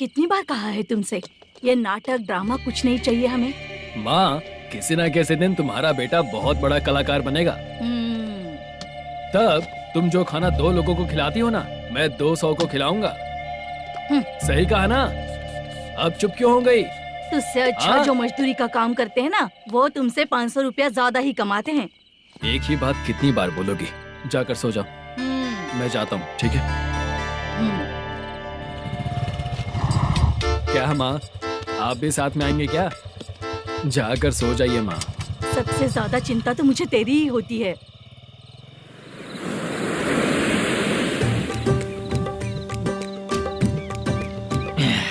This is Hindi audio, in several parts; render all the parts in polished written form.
कितनी बार कहा है तुमसे, ये नाटक ड्रामा कुछ नहीं चाहिए हमें। माँ, किसी न किसी दिन तुम्हारा बेटा बहुत बड़ा कलाकार बनेगा। तब तुम जो खाना 2 लोगों को खिलाती हो ना, मैं 200 को खिलाऊंगा। सही कहा ना? अब चुप क्यों हो गई? तुझसे अच्छा जो मजदूरी का काम करते हैं ना, वो तुमसे 500 रुपया ज्यादा ही कमाते हैं। एक ही बात कितनी बार बोलोगी? जाकर सो जाओ। मैं जाता हूँ, ठीक है? क्या माँ, आप भी साथ में आएंगे क्या? जाकर सो जाइए माँ। सबसे ज्यादा चिंता तो मुझे तेरी ही होती है।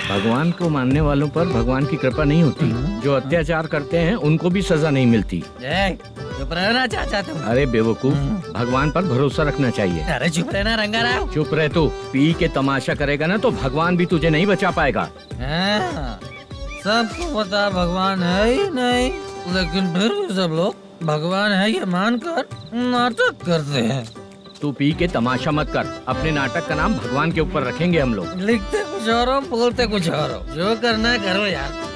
भगवान को मानने वालों पर भगवान की कृपा नहीं होती। जो अत्याचार करते हैं उनको भी सजा नहीं मिलती। चुप रहना चाचा तुम। अरे बेवकूफ, भगवान पर भरोसा रखना चाहिए। अरे चुप रहना रंगाराव। चुप रह तू। पी के तमाशा करेगा ना तो भगवान भी तुझे नहीं बचा पाएगा। सबको पता भगवान है ही नहीं, लेकिन फिर भी सब लोग भगवान है ये मानकर नाटक करते हैं। तू पी के तमाशा मत कर। अपने नाटक का नाम भगवान के ऊपर रखेंगे हम लोग। लिखते कुछ और हो, बोलते कुछ और हो, जो करना है करो यार।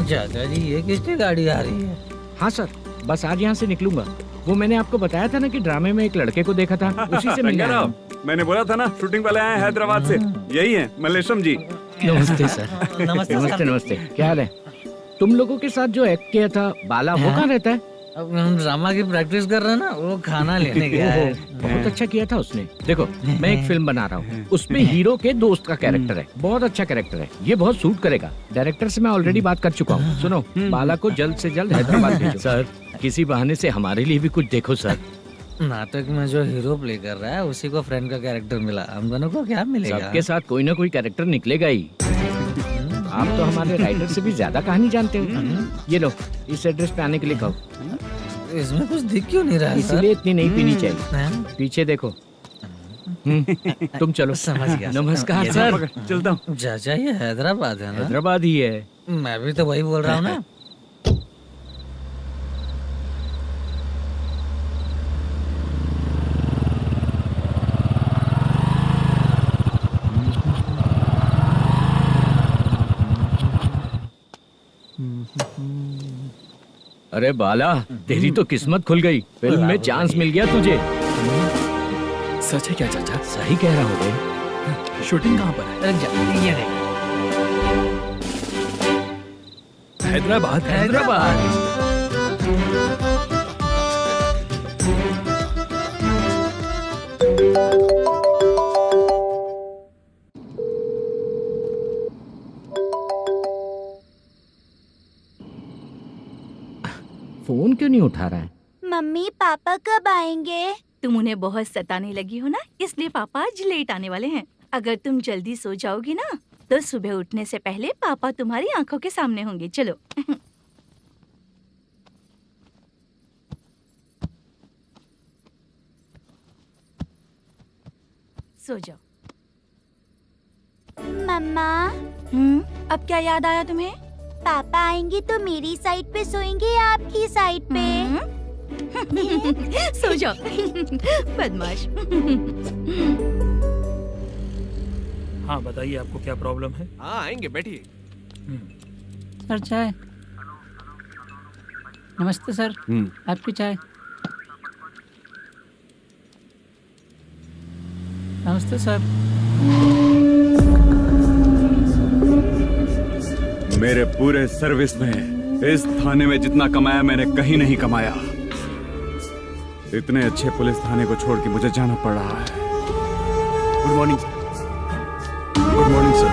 चाचा जी, ये किसकी गाड़ी आ रही है? हाँ सर, बस आज यहाँ से निकलूंगा। वो मैंने आपको बताया था ना कि ड्रामे में एक लड़के को देखा था, उसी से मिलने आया हूँ। मैंने बोला था ना, शूटिंग वाले आए हैं हैदराबाद से। यही है मल्लेशम जी। नमस्ते सर। नमस्ते नमस्ते नमस्ते। क्या हाल है? तुम लोगों के साथ जो एक्ट किया था बाला, वो कहाँ रहता है? अब हम ड्रामा की प्रैक्टिस कर रहे हैं ना, वो खाना लेने गया है। बहुत अच्छा किया था उसने। देखो, मैं एक फिल्म बना रहा हूँ, उसमें हीरो के दोस्त का कैरेक्टर है। बहुत अच्छा कैरेक्टर है, ये बहुत सूट करेगा। डायरेक्टर से मैं ऑलरेडी बात कर चुका हूँ। सुनो, बाला को जल्द से जल्द हैदराबाद भेजो। सर, किसी बहाने से हमारे लिए भी कुछ देखो सर। नाटक में जो हीरो प्ले कर रहा है उसी को फ्रेंड का कैरेक्टर मिला, हम दोनों को क्या मिलेगा? सबके साथ कोई ना कोई कैरेक्टर निकलेगा ही। आप तो हमारे राइटर से भी ज्यादा कहानी जानते हो। ये लो, इस एड्रेस पे आने के लिए कहो। इसमें कुछ दिख क्यों नहीं रहा? इसलिए इतनी नहीं पीनी चाहिए। पीछे देखो। तुम चलो। समझ गया। नमस्कार सर। चलता हूँ। चाचा, ये हैदराबाद है ना? हैदराबाद ही है। मैं भी तो वही बोल रहा हूँ ना। अरे बाला, तेरी तो किस्मत खुल गई। फिल्म में चांस मिल गया तुझे। सच है क्या चाचा? सही कह रहा हो बे। शूटिंग कहाँ पर है? ये देख। हैदराबाद। हैदराबाद। फोन क्यों नहीं उठा रहा है? मम्मी पापा कब आएंगे? तुम उन्हें बहुत सताने लगी हो ना, इसलिए पापा आज लेट आने वाले हैं। अगर तुम जल्दी सो जाओगी ना, तो सुबह उठने से पहले पापा तुम्हारी आंखों के सामने होंगे। चलो। सो जाओ। मम्मा, अब क्या याद आया तुम्हें? पापा आएंगे तो मेरी साइड पे सोएंगे या आपकी साइड पे? सो जाओ। बदमाश। हाँ बताइए, आपको क्या प्रॉब्लम है? हाँ आएंगे, बैठिए। सर चाय। नमस्ते सर, आपकी चाय। नमस्ते सर। मेरे पूरे सर्विस में इस थाने में जितना कमाया मैंने कहीं नहीं कमाया। इतने अच्छे पुलिस थाने को छोड़ के मुझे जाना पड़ रहा है। Good morning sir. Good morning sir.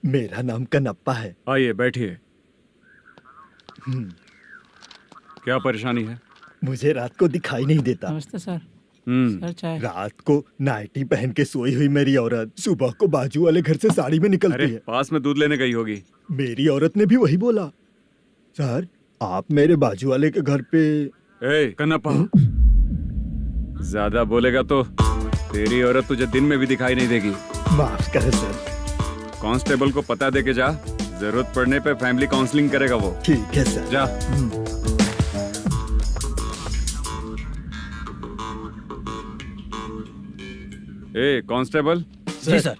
मेरा नाम कनप्पा है। आइए बैठिए। क्या परेशानी है? मुझे रात को दिखाई नहीं देता। नमस्ते सर। सर चाय। रात को नाइटी पहन के सोई हुई मेरी औरत सुबह को बाजू वाले घर से साड़ी में निकलती है। पास में दूध लेने गई होगी। मेरी औरत ने भी वही बोला। सर, आप मेरे बाजू वाले के घर पे। ए कन्नप्पा, ज्यादा बोलेगा तो तेरी औरत तुझे दिन में भी दिखाई नहीं देगी। माफ करें सर। कांस्टेबल को पता दे के जा, जरूरत पड़ने पे फैमिली काउंसलिंग करेगा वो। ठीक है सर। जा। ए कांस्टेबल। जी सर।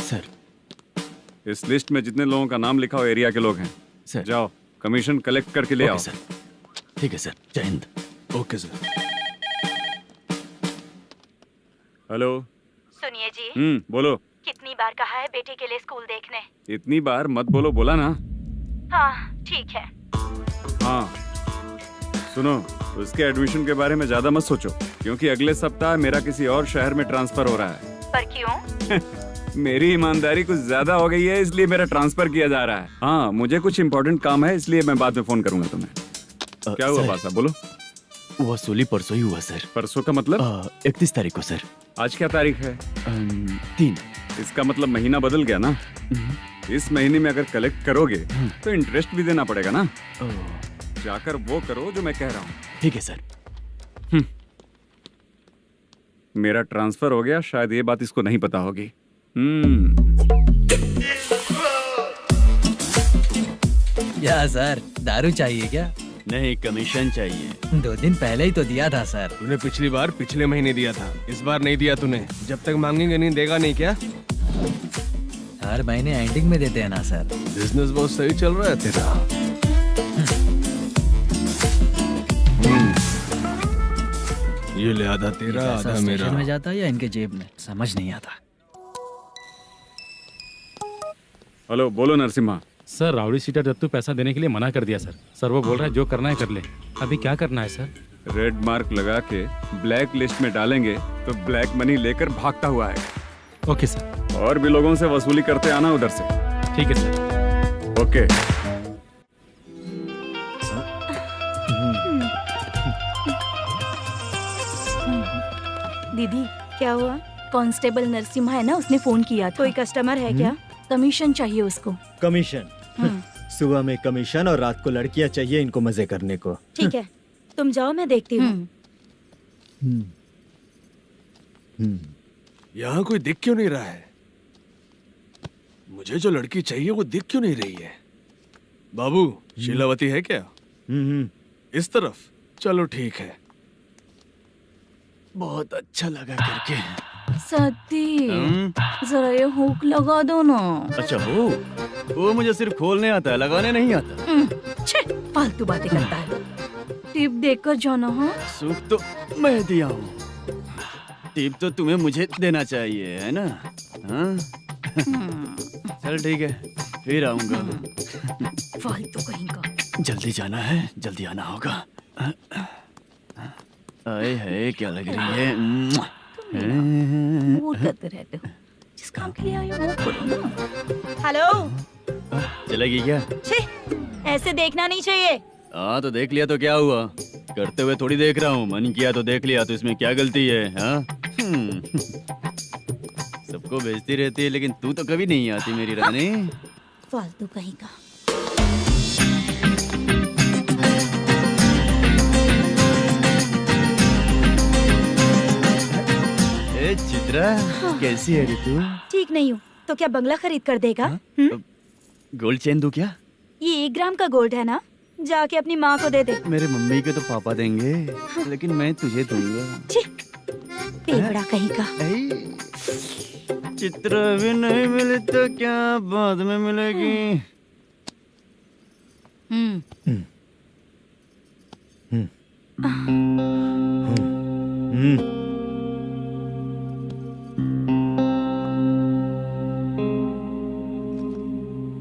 सर। इस लिस्ट में जितने लोगों का नाम लिखा हो एरिया के लोग हैं, सर। जाओ कमीशन कलेक्ट करके ले आओ। सर। ठीक है सर, जय हिंद। Okay sir. हेलो। सुनिए जी, बोलो। कितनी बार कहा है बेटे के लिए स्कूल देखने? इतनी बार मत बोलो, बोला ना। हाँ ठीक है। हाँ सुनो, उसके एडमिशन के बारे में ज्यादा मत सोचो, क्योंकि अगले सप्ताह मेरा किसी और शहर में ट्रांसफर हो रहा है। पर क्यों? मेरी ईमानदारी कुछ ज्यादा हो गई है, इसलिए मेरा ट्रांसफर किया जा रहा है। हाँ मुझे कुछ इम्पोर्टेंट काम है, इसलिए मैं बाद में फोन करूंगा तुम्हें। क्या हुआ पासा, बोलो। वसूली परसों ही हुआ सर। परसों का मतलब? 31 तारीख को सर। आज क्या तारीख है? 3। इसका मतलब महीना बदल गया ना। इस महीने में अगर कलेक्ट करोगे तो इंटरेस्ट भी देना पड़ेगा ना। जाकर वो करो जो मैं कह रहा हूँ। ठीक है सर। मेरा ट्रांसफर हो गया, शायद ये बात इसको नहीं पता होगी। क्या सर, दारू चाहिए क्या? नहीं, कमीशन चाहिए। 2 दिन पहले ही तो दिया था सर। तूने पिछली बार पिछले महीने दिया था, इस बार नहीं दिया तूने। जब तक मांगेंगे नहीं देगा नहीं क्या? हर महीने एंडिंग में देते हैं ना सर। बिजनेस बहुत सही चल रहा है तेरा। ये ले आधा तेरा, आधा मेरा। में जाता है या इनके जेब में, समझ नहीं आता। हेलो, बोलो Narasimha. Sir, rowdy seater Dattu पैसा देने के लिए मना कर दिया सर। सर वो बोल रहा है जो करना है कर ले। अभी क्या करना है सर? रेड मार्क लगा के ब्लैक लिस्ट में डालेंगे तो ब्लैक मनी लेकर भागता हुआ है। Okay sir. और भी लोगों से वसूली करते आना उधर से। ठीक है सर। ओके। दीदी क्या हुआ? कांस्टेबल नरसिम्हा है ना, उसने फोन किया था। कोई कस्टमर है क्या? कमीशन चाहिए उसको। कमीशन? सुबह में कमीशन और रात को लड़कियां चाहिए इनको मजे करने को। ठीक है, तुम जाओ, मैं देखती हूँ। यहाँ कोई दिख क्यों नहीं रहा है? मुझे जो लड़की चाहिए वो दिख क्यों नहीं रही है? बाबू, शीलावती है क्या? इस तरफ? चलो ठीक है। बहुत अच्छा लगा करके। सती, जरा ये हुक लगा दो ना। अच्छा वो मुझे सिर्फ खोलने आता है, लगाने नहीं आता। छे, फालतू बातें करता है। टिप देकर जाना। हाँ, सुख तो मैं दिया हूँ, टिप तो तुम्हें मुझे देना चाहिए, है ना? हाँ? चल ठीक है, फिर आऊंगा। फालतू कहीं का। जल्दी जाना है, जल्दी आना होगा। आए है, क्या लग रही है? वो करते रहते हो। जिस काम के लिए आए हो वो करो ना। हेलो, चलेगी क्या? छे, ऐसे देखना नहीं चाहिए। हाँ तो देख लिया तो क्या हुआ? करते हुए थोड़ी देख रहा हूँ, मन किया तो देख लिया, तो इसमें क्या गलती है? हाँ? सबको भेजती रहती है, लेकिन तू तो कभी नहीं आती मेरी रानी। फालतू कहीं का। ए चित्रा, कैसी है रे तू? ठीक नहीं हूँ तो क्या बंगला खरीद कर देगा? गोल्ड चेन दूं क्या? ये 1 ग्राम का गोल्ड है ना, जाके अपनी माँ को दे दे। मेरे मम्मी के तो पापा देंगे, लेकिन मैं तुझे दूंगा। पेवड़ा कहीं का। चित्रा भी नहीं मिली तो क्या बाद में मिलेगी?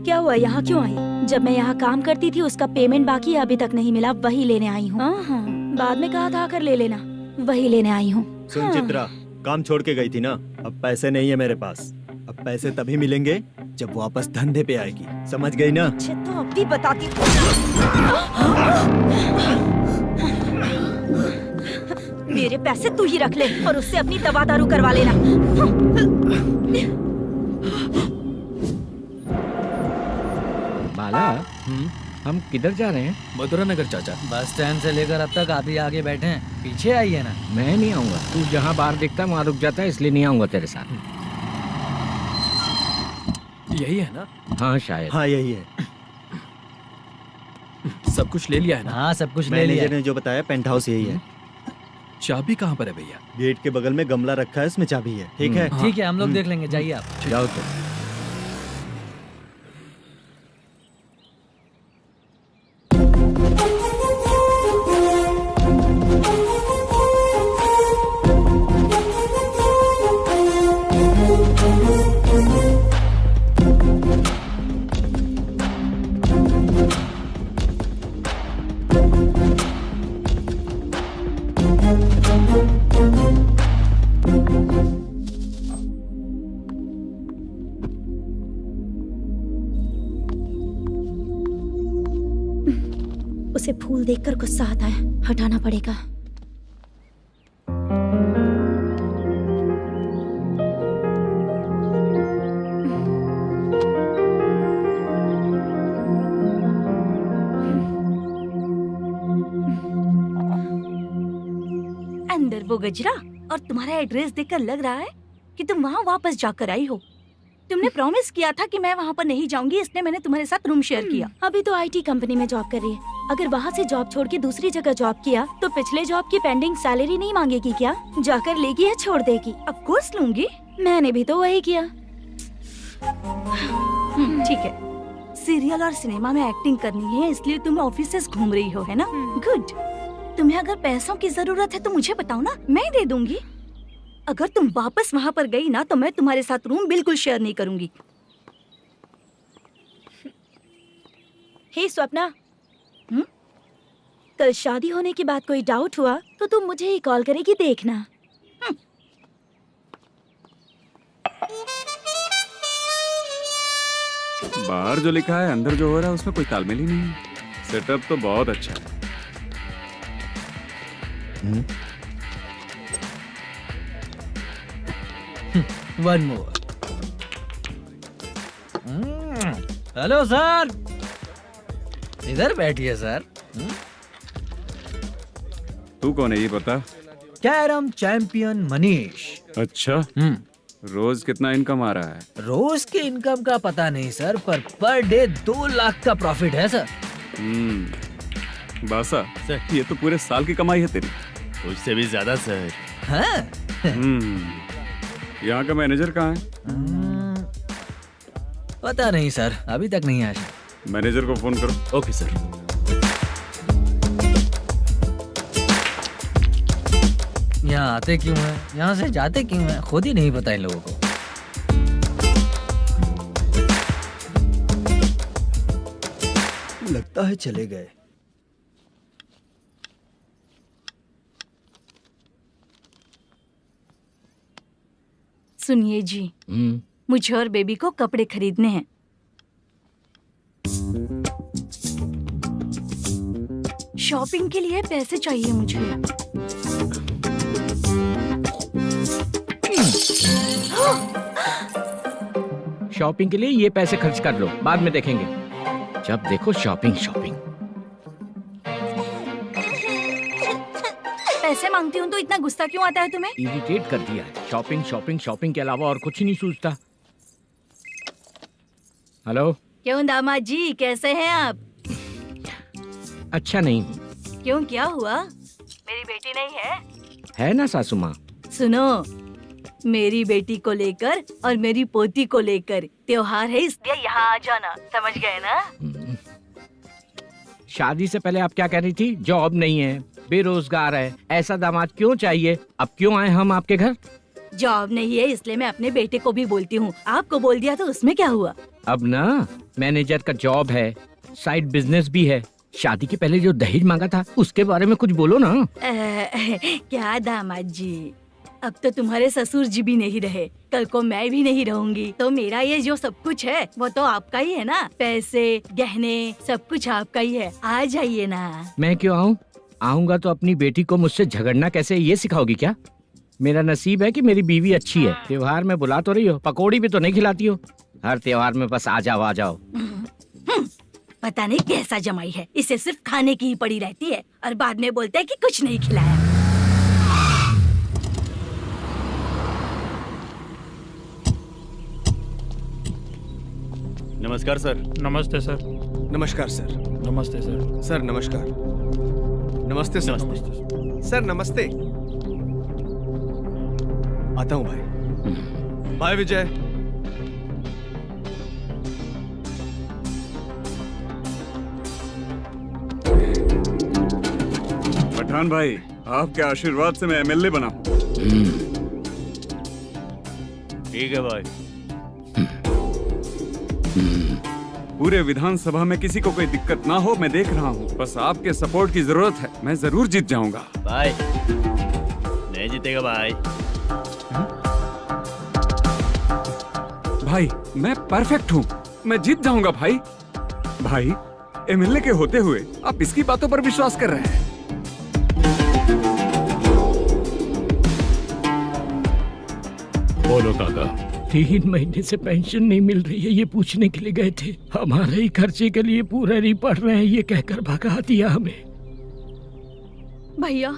क्या हुआ, यहाँ क्यों आई? जब मैं यहाँ काम करती थी उसका पेमेंट बाकी है, अभी तक नहीं मिला, वही लेने आई हूँ। बाद में कहा था आकर ले लेना, वही लेने आई हूँ। सुन चित्रा, काम छोड़ के गई थी ना, अब पैसे नहीं है मेरे पास। अब पैसे तभी मिलेंगे जब वापस धंधे पे आएगी, समझ गई ना? अच्छा तो अब भी बताती। मेरे पैसे तू ही रख ले और उससे अपनी दवा दारू करवा लेना। बाला, हम किधर जा रहे हैं? मथुरा नगर चाचा। बस स्टैंड से लेकर अब तक आप ही आगे बैठे हैं, पीछे आइए ना। मैं नहीं आऊंगा, तू जहाँ बाहर दिखता है वहाँ रुक जाता है, इसलिए नहीं आऊंगा तेरे साथ। यही है ना? हाँ शायद। हाँ यही है। सब कुछ ले लिया है ना? हाँ सब कुछ ले लिया। मैनेजर ने जो बताया पेंट हाउस यही है। चाबी कहाँ पर है भैया? गेट के बगल में गमला रखा है, उसमें चाबी है। ठीक है। ठीक है, हम लोग देख लेंगे, जाइए आप। जाओ तो। उसे फूल देखकर गुस्सा आता है, हटाना पड़ेगा। अंदर वो गजरा और तुम्हारा एड्रेस देखकर लग रहा है कि तुम वहाँ वापस जाकर आई हो। तुमने प्रॉमिस किया था कि मैं वहाँ पर नहीं जाऊंगी, इसलिए मैंने तुम्हारे साथ रूम शेयर किया। अभी तो आईटी कंपनी में जॉब कर रही है। अगर वहाँ से जॉब छोड़ के दूसरी जगह जॉब किया तो पिछले जॉब की पेंडिंग सैलरी नहीं मांगेगी क्या? जाकर लेगी या छोड़ देगी? ऑफ कोर्स लूंगी। मैंने भी तो वही किया। ठीक है, सीरियल और सिनेमा में एक्टिंग करनी है, इसलिए तुम ऑफिसेस घूम रही हो, है ना? गुड। तुम्हें अगर पैसों की जरूरत है तो मुझे बताओ ना, मैं दे दूंगी। अगर तुम वापस वहाँ पर गई ना तो मैं तुम्हारे साथ रूम बिल्कुल शेयर नहीं करूंगी। हे स्वप्ना, कल शादी होने की बात कोई डाउट हुआ तो तुम मुझे ही कॉल करेगी, देखना। बाहर जो लिखा है अंदर जो हो रहा है उसमें कोई तालमेल ही नहीं है। सेटअप तो बहुत अच्छा है। One more. हेलो सर, इधर बैठिए सर। तू कौन है ये बता? Carrom champion Manish. अच्छा, रोज कितना इनकम आ रहा है? रोज के इनकम का पता नहीं सर, पर डे 2 लाख का प्रॉफिट है सर। बासा, ये तो पूरे साल की कमाई है तेरी। उससे भी ज्यादा सर। हाँ? यहाँ का मैनेजर कहाँ है? पता नहीं सर, अभी तक नहीं आया। मैनेजर को फोन करो। Okay sir. यहाँ आते क्यों हैं, यहाँ से जाते क्यों हैं, खुद ही नहीं पता इन लोगों को। लगता है चले गए। सुनिए जी, मुझे और बेबी को कपड़े खरीदने हैं। शॉपिंग के लिए पैसे चाहिए मुझे। शॉपिंग के लिए ये पैसे खर्च कर लो, बाद में देखेंगे। जब देखो शॉपिंग शॉपिंग। पैसे मांगती हूँ तो इतना गुस्सा क्यों आता है तुम्हें? इरिटेट कर दिया है। शॉपिंग शॉपिंग शॉपिंग के अलावा और कुछ नहीं सूझता। हेलो। क्यों दामाद जी, कैसे हैं आप? अच्छा नहीं। क्यों, क्या हुआ? मेरी बेटी नहीं है? है ना सासू माँ। सुनो, मेरी बेटी को लेकर और मेरी पोती को लेकर त्योहार है, इसलिए यहाँ आ जाना, समझ गए ना? शादी से पहले आप क्या कह रही थी? जॉब नहीं है, बेरोजगार है, ऐसा दामाद क्यों चाहिए? अब क्यों आए हम आपके घर? जॉब नहीं है इसलिए मैं अपने बेटे को भी बोलती हूँ। आपको बोल दिया तो उसमें क्या हुआ? अब ना मैनेजर का जॉब है, साइड बिजनेस भी है। शादी के पहले जो दहेज मांगा था उसके बारे में कुछ बोलो ना। क्या दामाद जी, अब तो तुम्हारे ससुर जी भी नहीं रहे, कल को मैं भी नहीं रहूंगी, तो मेरा ये जो सब कुछ है वो तो आपका ही है ना। पैसे, गहने, सब कुछ आपका ही है। आ जाइए ना। मैं क्यों आऊँ? आऊंगा तो अपनी बेटी को मुझसे झगड़ना कैसे ये सिखाओगी क्या? मेरा नसीब है कि मेरी बीवी अच्छी है। त्योहार में बुला तो रही हो, पकौड़ी भी तो नहीं खिलाती हो। हर त्योहार में बस आ जाओ आ जाओ। पता नहीं कैसा जमाई है, इसे सिर्फ खाने की ही पड़ी रहती है और बाद में बोलते हैं कि कुछ नहीं खिलाया। नमस्कार सर। नमस्ते सर। नमस्कार सर। नमस्ते सर। सर नमस्कार। नमस्ते सर। सर नमस्ते। आता हूँ भाई। बाय विजय। पठान भाई, आपके आशीर्वाद से मैं एमएलए बना हूँ। ठीक है भाई। पूरे विधानसभा में किसी को कोई दिक्कत ना हो, मैं देख रहा हूँ। बस आपके सपोर्ट की जरूरत है, मैं जरूर जीत जाऊंगा। भाई नहीं जीतेगा भाई। भाई मैं परफेक्ट हूँ, मैं जीत जाऊंगा भाई। भाई एमएलए के होते हुए आप इसकी बातों पर विश्वास कर रहे हैं। बोलो काका। 3 महीने से पेंशन नहीं मिल रही है, ये पूछने के लिए गए थे। हमारे ही खर्चे के लिए पूरा नहीं पड़ रहे हैं, ये कहकर भगा दिया हमें। भैया,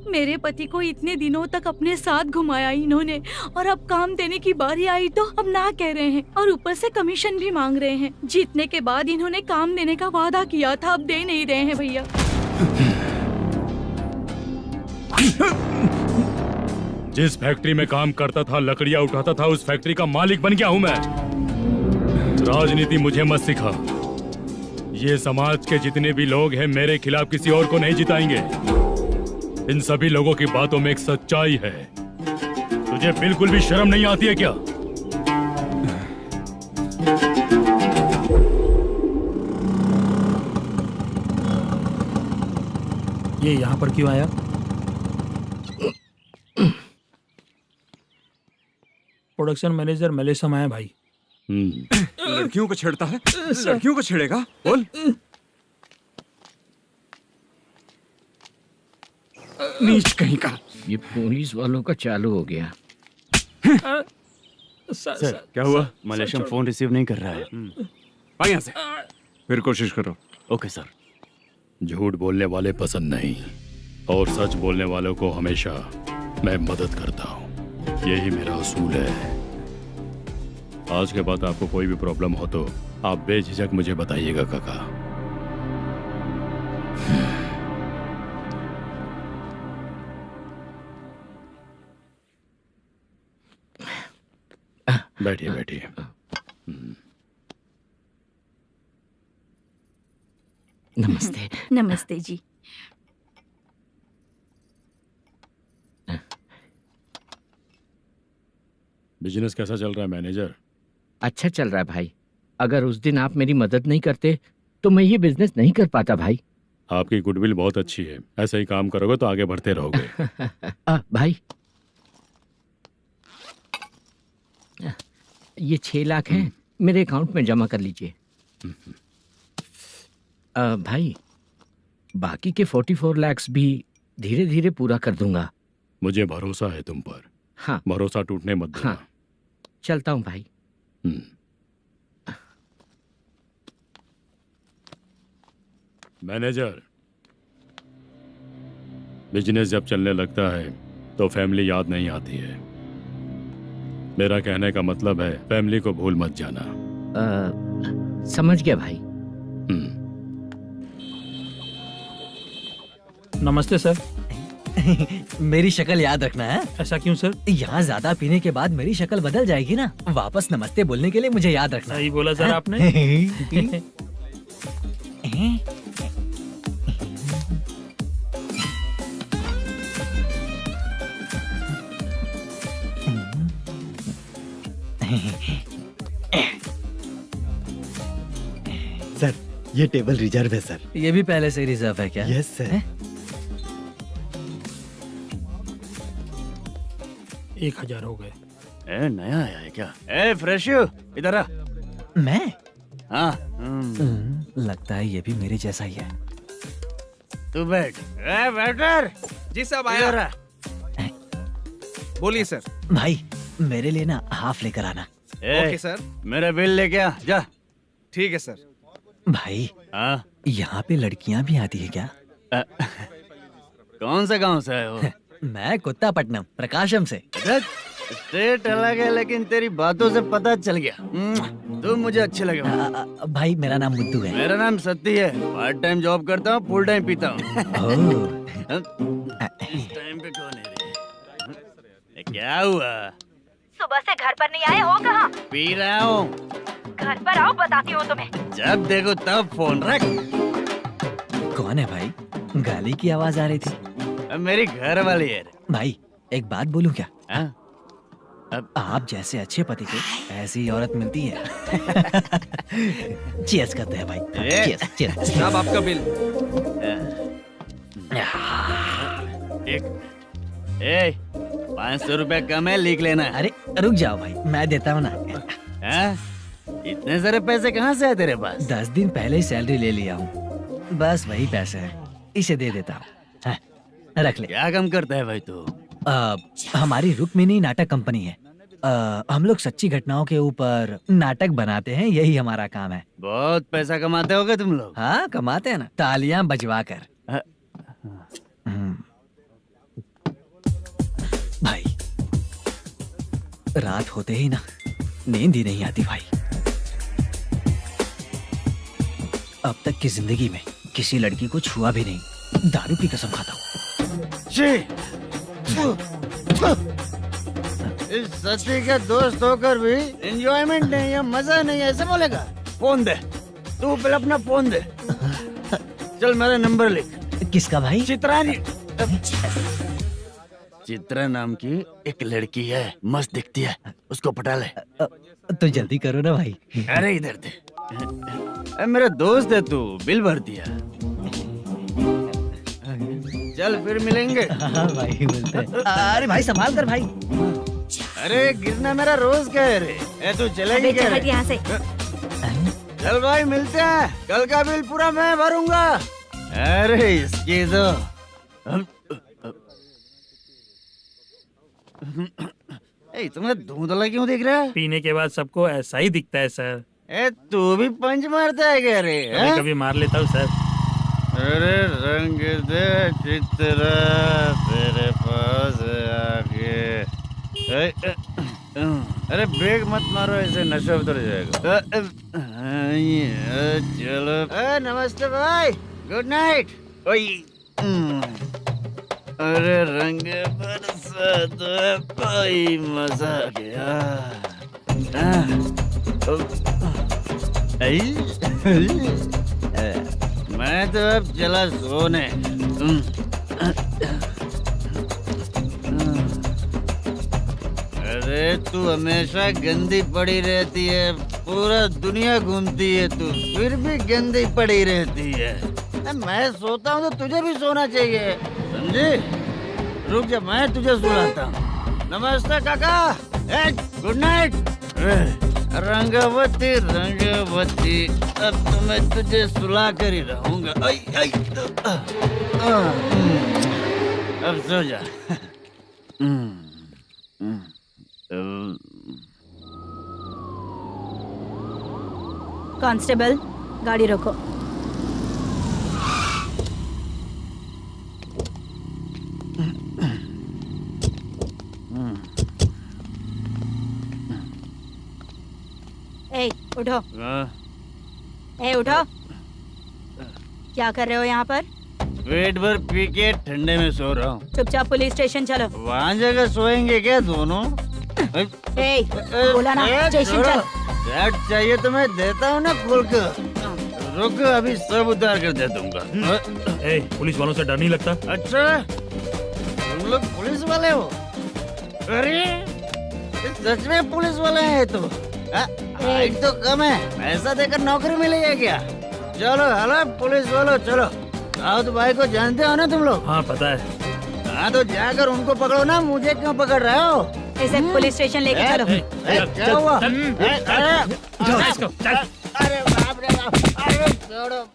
मेरे पति को इतने दिनों तक अपने साथ घुमाया इन्होंने, और अब काम देने की बारी आई तो अब ना कह रहे हैं और ऊपर से कमीशन भी मांग रहे हैं। जीतने के बाद इन्होंने काम देने का वादा किया था, अब दे नहीं रहे हैं भैया। जिस फैक्ट्री में काम करता था, लकड़ियां उठाता था, उस फैक्ट्री का मालिक बन गया हूं मैं। राजनीति मुझे मत सिखा। ये समाज के जितने भी लोग हैं मेरे खिलाफ किसी और को नहीं जिताएंगे। इन सभी लोगों की बातों में एक सच्चाई है। तुझे बिल्कुल भी शर्म नहीं आती है क्या? ये यहाँ पर क्यों आया? प्रोडक्शन मैनेजर मलेशम आया भाई। लड़कियों को छेड़ता है, लड़कियों को छेड़ेगा? बोल। नीच कहीं का। ये पुलिस वालों का चालू हो गया। सर क्या हुआ? मलेशियम फोन रिसीव नहीं कर रहा है। भाई यहाँ से फिर कोशिश करो। Okay sir. झूठ बोलने वाले पसंद नहीं, और सच बोलने वालों को हमेशा मैं मदद करता हूँ। यही मेरा असूल है। आज के बाद आपको कोई भी प्रॉब्लम हो तो आप बेझिझक मुझे बताइएगा काका। बैठिए बैठिए। नमस्ते। नमस्ते जी। बिजनेस कैसा चल रहा है मैनेजर? अच्छा चल रहा है भाई। अगर उस दिन आप मेरी मदद नहीं करते तो मैं ये बिजनेस नहीं कर पाता भाई। आपकी गुडविल बहुत अच्छी है, ऐसे ही काम करोगे तो आगे बढ़ते रहोगे। भाई ये 6 लाख हैं, मेरे अकाउंट में जमा कर लीजिए। भाई बाकी के 44 लाख भी धीरे धीरे पूरा कर दूंगा। मुझे भरोसा है तुम पर। हाँ। भरोसा टूटने मत देना। हाँ। चलता हूँ भाई। मैनेजर, बिजनेस जब चलने लगता है तो फैमिली याद नहीं आती है। मेरा कहने का मतलब है फैमिली को भूल मत जाना। समझ गया भाई। नमस्ते सर। मेरी शक्ल याद रखना है। ऐसा क्यों सर? यहाँ ज्यादा पीने के बाद मेरी शक्ल बदल जाएगी ना। वापस नमस्ते बोलने के लिए मुझे याद रखना। सही बोला सर आपने। सर ये टेबल रिजर्व है सर। ये भी पहले से रिजर्व है क्या? Yes sir. 1000 हो गए। नया आया है क्या? फ्रेश इधर आ। मैं? हाँ। लगता है ये भी मेरे जैसा ही है। तू बैठ। वेटर। जी साहब आया। बोलिए सर। भाई मेरे लिए ना हाफ लेकर आना। Okay sir. मेरा बिल लेके आ जा। ठीक है सर। भाई हाँ, यहाँ पे लड़कियाँ भी आती है क्या? कौन सा गांव से आए हो? मैं कुत्तापट्टनम प्रकाशम से। स्टेट अलग है लेकिन तेरी बातों से पता चल गया तुम मुझे अच्छे लगे हो। भाई मेरा नाम मुद्दू है। मेरा नाम सत्ती है। पार्ट टाइम जॉब करता हूँ, फुल टाइम पीता हूँ। इस टाइम पे कौन है रे? क्या हुआ? सुबह से घर पर नहीं आए हो कहाँ? पी रहा हूँ। घर पर आओ, बताती हूँ तुम्हें। जब देखो तब फोन रख। कौन है भाई? गाली की आवाज आ रही थी। मेरी घर वाली है। भाई एक बात बोलूं क्या? अब आप जैसे अच्छे पति को ऐसी औरत मिलती है। चीयर्स करते हैं भाई। Cheers cheers. साहब आपका बिल। एक 500 रुपया कम है, लिख लेना। अरे रुक जाओ भाई, मैं देता हूँ ना। इतने सारे पैसे कहाँ से आए तेरे पास? 10 दिन पहले ही सैलरी ले लिया हूँ, बस वही पैसे हैं, इसे दे देता हूँ। रख ले। क्या काम करता है भाई तू? हमारी रुक्मिनी नाटक कंपनी है। हम लोग सच्ची घटनाओं के ऊपर नाटक बनाते हैं, यही हमारा काम है। बहुत पैसा कमाते होगे तुम लोग? हाँ कमाते हैं ना, तालियां बजवा कर। भाई रात होते ही ना नींद ही नहीं आती भाई। अब तक की जिंदगी में किसी लड़की को छुआ भी नहीं, दारू की कसम खाता हूँ। इस सच्ची का दोस्त होकर भी एंजॉयमेंट नहीं है, मजा नहीं है, ऐसे बोलेगा? फोन दे, तू पहले अपना फोन दे। चल मेरा नंबर लिख। किसका भाई? चित्रानी। चित्रा नाम की एक लड़की है, मस्त दिखती है, उसको पटा ले। तो जल्दी करो ना भाई। अरे इधर दे। मेरा दोस्त है तू, बिल भर दिया। चल फिर मिलेंगे। हाँ भाई मिलते हैं। अरे भाई संभाल कर भाई। अरे गिरना मेरा रोज का है रे। तू चलेगी क्या रे? यहाँ से। चल भाई मिलते हैं, कल का बिल पूरा मैं भरूंगा। अरे इसकी तो तुम्हें धुंधला क्यों दिख रहा है? पीने के बाद सबको ऐसा ही दिखता है सर। तू भी पंच मारता है क्या रे? कभी कभी मार लेता हूँ सर। अरे रंग दे चित्रा तेरे पास आके। अरे ब्रेक मत मारो, ऐसे नशा उतर जाएगा। चलो। नमस्ते भाई, गुड नाइट। अरे रंग बरसात भाई, मजा आ गया। मैं तो अब चला सोने। अरे तू हमेशा गंदी पड़ी रहती है, पूरा दुनिया घूमती है तू, फिर भी गंदी पड़ी रहती है। मैं सोता हूँ तो तुझे भी सोना चाहिए, समझे? रुक जा, मैं तुझे सुलाता हूँ। नमस्ते काका, गुड नाइट। रंगवती रंगवती, अब तो मैं तुझे सुला कर ही रहूंगा। अब सो जा। कांस्टेबल, गाड़ी रोको। ए, उठो। ए, उठो। क्या कर रहे हो यहाँ पर? पेट भर पी के ठंडे में सो रहा हूँ। चुपचाप पुलिस स्टेशन चलो। वहाँ जगह सोएंगे क्या दोनों? ए, बोला ना स्टेशन चल। शर्ट चाहिए तो मैं देता हूँ ना खोल कर। रुक, अभी सब उतार कर दे दूंगा। ए, पुलिस वालों से डर नहीं लगता? अच्छा, तुम लोग पुलिस वाले हो? अरे सच में पुलिस वाले हैं तो? हाइट तो कम है, पैसा देकर नौकरी मिलेगी क्या? चलो हेलो पुलिस वालों, चलो। राउत भाई को जानते हो ना तुम लोग? हाँ पता है। हाँ तो जाकर उनको पकड़ो ना, मुझे क्यों पकड़ रहे हो? इसे पुलिस स्टेशन लेके चलो। क्या हुआ? चल। अरे बाप रे बाप, अरे छोड़ो।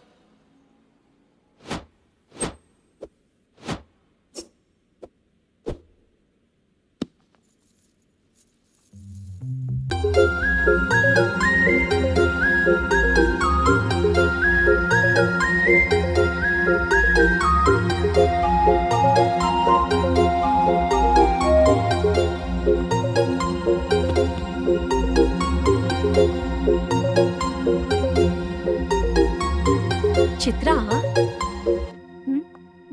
चित्रा,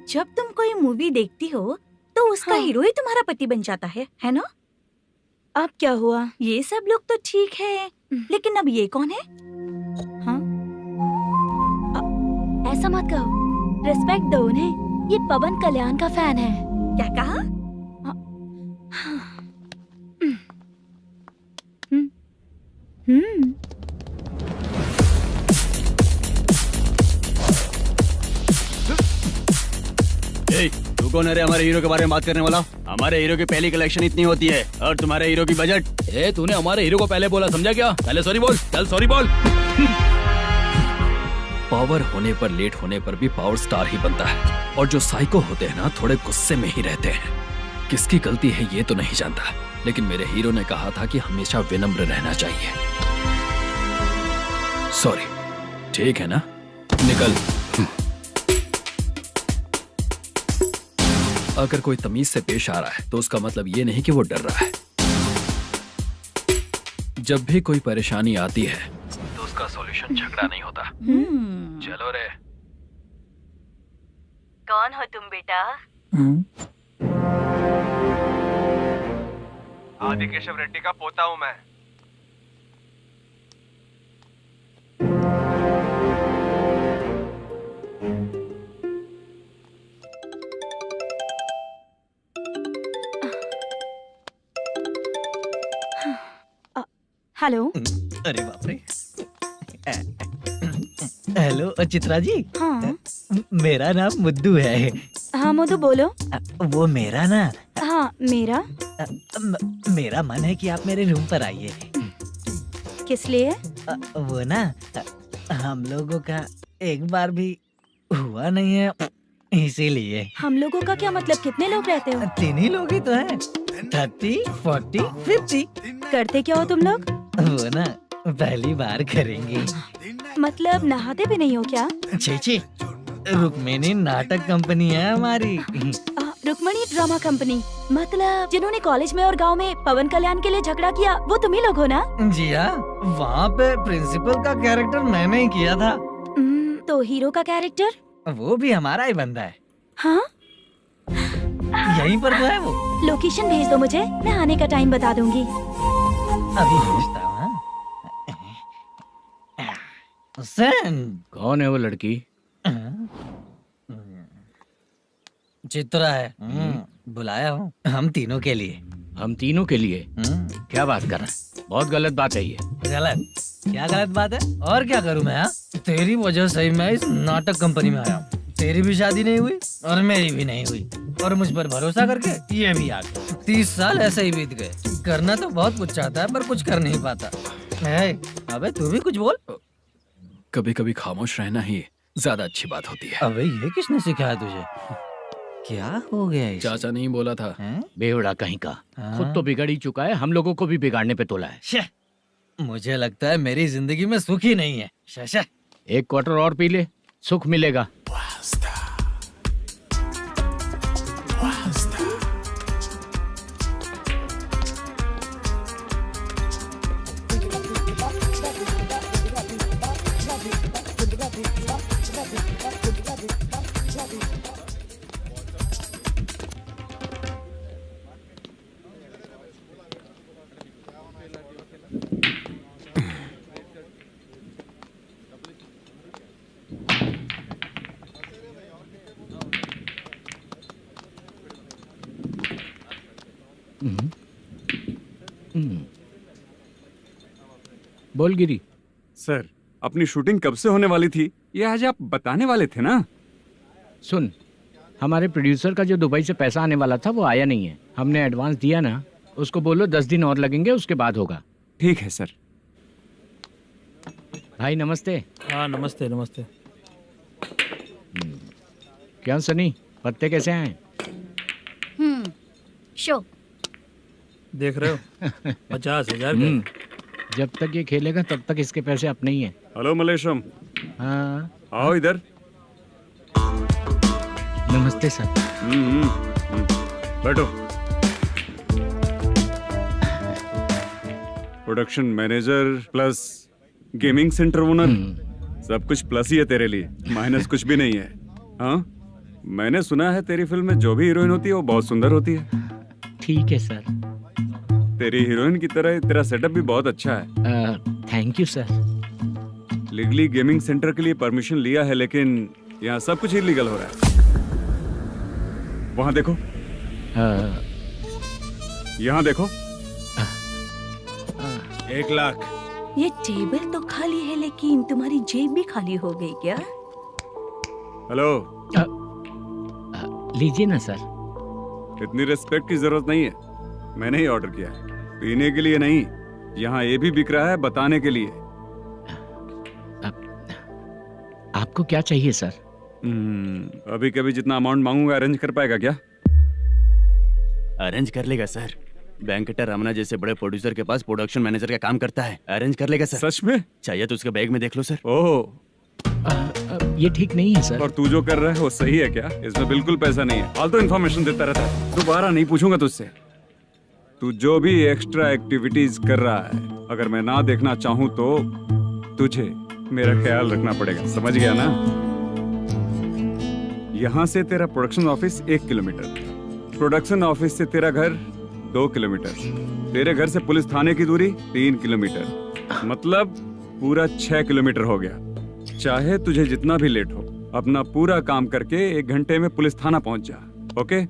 जब तुम कोई मूवी देखती हो तो उसका हीरो ही तुम्हारा पति बन जाता है ना? अब क्या हुआ? ये सब लोग तो ठीक है, लेकिन अब ये कौन है? हाँ? ऐसा मत कहो, रिस्पेक्ट दो उन्हें। ये पवन कल्याण का फैन है। क्या कहा? तू कौन है रे हमारे हीरो के बारे में बात करने वाला? हमारे हीरो की पहली कलेक्शन इतनी होती है और तुम्हारे हीरो की बजट। तूने हमारे हीरो को पहले बोला, समझा क्या? पहले सॉरी बोल, चल सॉरी बोल। पावर होने पर, लेट होने पर भी पावर स्टार ही बनता है। और जो साइको होते हैं ना, थोड़े गुस्से में ही रहते हैं। किसकी गलती है ये तो नहीं जानता, लेकिन मेरे हीरो ने कहा था कि हमेशा विनम्र रहना चाहिए। सॉरी, ठीक है ना? निकल। अगर कोई तमीज से पेश आ रहा है तो उसका मतलब ये नहीं कि वो डर रहा है। जब भी कोई परेशानी आती है तो उसका सॉल्यूशन झगड़ा नहीं होता। चलो रे। कौन हो तुम बेटा? आदि केशव रेड्डी का पोता हूँ मैं। हेलो। अरे बाप रे। हेलो चित्रा जी। हाँ मेरा नाम मुद्दू है। हाँ मधु बोलो। वो मेरा ना, हाँ मेरा। मेरा मन है कि आप मेरे रूम पर आइए। किस लिए? वो ना, हम लोगों का एक बार भी हुआ नहीं है, इसीलिए। हम लोगों का क्या मतलब? कितने लोग रहते हो? 3 ही लोग ही तो हैं। 30, 40, 50। करते क्या हो तुम लोग? वो ना पहली बार करेंगे। मतलब नहाते भी नहीं हो क्या? छी, रुक्मिणी नाटक कंपनी है हमारी। Rukmini drama company? मतलब जिन्होंने कॉलेज में और गांव में पवन कल्याण के लिए झगड़ा किया, वो तुम ही लोग हो ना? जी हाँ, वहाँ पे प्रिंसिपल का कैरेक्टर मैंने ही किया था। तो हीरो का कैरेक्टर? वो भी हमारा ही बंदा है। हाँ? यहीं पर तो है वो। लोकेशन भेज दो मुझे, मैं आने का टाइम बता दूंगी। अभी भेजता हूँ। कौन है वो लड़की? चित्रा है। बुलाया हूँ हम तीनों के लिए। हम तीनों के लिए? क्या बात कर रहा है? बहुत गलत बात है ये। गलत? क्या गलत बात है? और क्या करूँ मैं? तेरी वजह से ही मैं इस नाटक कंपनी में आया हूँ। तेरी भी शादी नहीं हुई और मेरी भी नहीं हुई, और मुझ पर भरोसा करके ये भी आ गया। 30 साल ऐसे ही बीत गए। करना तो बहुत कुछ चाहता है पर कुछ कर नहीं पाता। अबे तू भी कुछ बोल। कभी कभी खामोश रहना ही ज्यादा अच्छी बात होती है। अबे ये किसने सिखाया तुझे? क्या हो गया इसे? चाचा नहीं बोला था। बेवड़ा कहीं का। खुद तो बिगड़ ही चुका है, हम लोगों को भी बिगाड़ने पे तोला है। मुझे लगता है मेरी जिंदगी में सुख ही नहीं है। शशा, 1 क्वार्टर और पी ले, सुख मिलेगा। बोल गिरी। सर, अपनी शूटिंग कब से होने वाली थी ये आज आप बताने वाले थे ना? सुन, हमारे प्रोड्यूसर का जो दुबई से पैसा आने वाला था वो आया नहीं है। हमने एडवांस दिया ना, उसको बोलो 10 दिन और लगेंगे, उसके बाद होगा। ठीक है सर। भाई नमस्ते। हाँ नमस्ते नमस्ते। क्या सनी, पत्ते कैसे हैं? शो देख रहे हो 50,000 का। जब तक ये खेलेगा तब तक इसके पैसे अपने ही हैं। हेलो मलेशम। हाँ आओ इधर। नमस्ते सर। बैठो। Production manager plus gaming centre owner, सब कुछ प्लस ही है तेरे लिए, माइनस कुछ भी नहीं है। हाँ, मैंने सुना है तेरी फिल्म में जो भी हीरोइन होती है वो बहुत सुंदर होती है। ठीक है सर। तेरी हीरोइन की तरह तेरा सेटअप भी बहुत अच्छा है। Thank you sir. Legally gaming centre के लिए परमिशन लिया है, लेकिन यहाँ सब कुछ इलीगल हो रहा है। वहाँ देखो, यहाँ देखो। 1 लाख। ये टेबल तो खाली है लेकिन तुम्हारी जेब भी खाली हो गई क्या? हेलो, लीजिए ना सर। इतनी रिस्पेक्ट की जरूरत नहीं है, मैंने ही ऑर्डर किया है, पीने के लिए नहीं। यहाँ ये भी बिक रहा है बताने के लिए। आपको क्या चाहिए सर? अभी कभी जितना अमाउंट मांगूंगा अरेंज कर पाएगा क्या? अरेंज कर लेगा सर। वेंकटर रमना जैसे बड़े प्रोड्यूसर के पास प्रोडक्शन मैनेजर का काम करता है, अरेंज कर लेगा सर। सच में? चाहिए तो उसके बैग में देख लो सर। ओह, ये ठीक नहीं है सर। और तू जो कर रहा है वो सही है क्या? इसमें बिल्कुल पैसा नहीं है, फालतू इन्फॉर्मेशन देता रहता है। दोबारा नहीं पूछूंगा तुझसे। तू जो भी एक्स्ट्रा एक्टिविटीज कर रहा है, अगर मैं ना देखना चाहूँ तो तुझे मेरा ख्याल रखना पड़ेगा, समझ गया ना? यहाँ से तेरा production office 1 kilometre, production office से तेरा घर 2 किलोमीटर, तेरे घर से पुलिस थाने की दूरी 3 किलोमीटर, मतलब पूरा 6 किलोमीटर हो गया। चाहे तुझे जितना भी लेट हो, अपना पूरा काम करके 1 घंटे में पुलिस थाना पहुंच जा, ओके?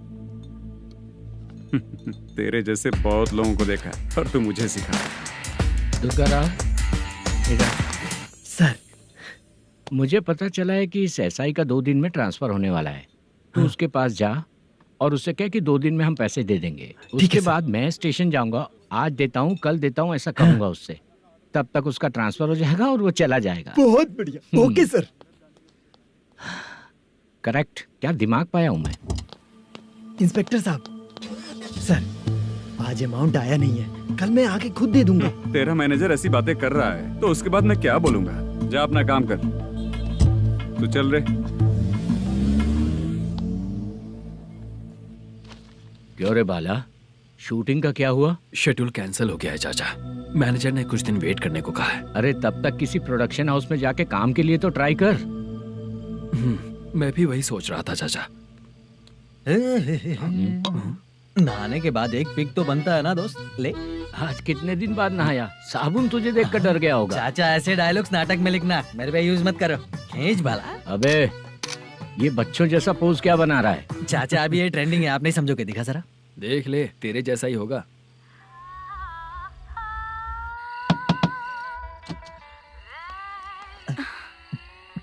तेरे जैसे बहुत लोगों को देखा है और तू मुझे सिखा। सर, मुझे पता चला है कि इस एसआई का 2 दिन में ट्रांसफर होने वाला है। तो उसके पास जा और उससे कह कि 2 दिन में हम पैसे दे देंगे। उसके बाद मैं स्टेशन जाऊंगा, आज देता हूँ कल देता हूँ ऐसा कहूंगा उससे। तब तक उसका ट्रांसफर हो जाएगा और वो चला जाएगा। बहुत बढ़िया, ओके सर। करेक्ट, क्या दिमाग पाया हूँ मैं। इंस्पेक्टर साहब, सर आज अमाउंट आया नहीं है, कल मैं आके खुद दे दूंगा। तेरा मैनेजर ऐसी बातें कर रहा है तो उसके बाद मैं क्या बोलूंगा? जा अपना काम कर, तू चल रे। क्यों रे बाला, शूटिंग का क्या हुआ? शेड्यूल कैंसिल हो गया है चाचा, मैनेजर ने कुछ दिन वेट करने को कहा है। अरे तब तक किसी प्रोडक्शन हाउस में जाके काम के लिए तो ट्राई कर। मैं भी वही सोच रहा था चाचा। नहाने के बाद एक पिक तो बनता है ना दोस्त। ले, आज कितने दिन बाद नहाया? साबुन तुझे देखकर डर गया होगा। चाचा ऐसे डायलॉग्स नाटक में लिखना, मेरे पे यूज मत करो। खींच बाला। अबे ये बच्चों जैसा पोज क्या बना रहा है? चाचा अभी ये ट्रेंडिंग है, आप नहीं समझोगे, दिखा जरा। देख ले, तेरे जैसा ही होगा।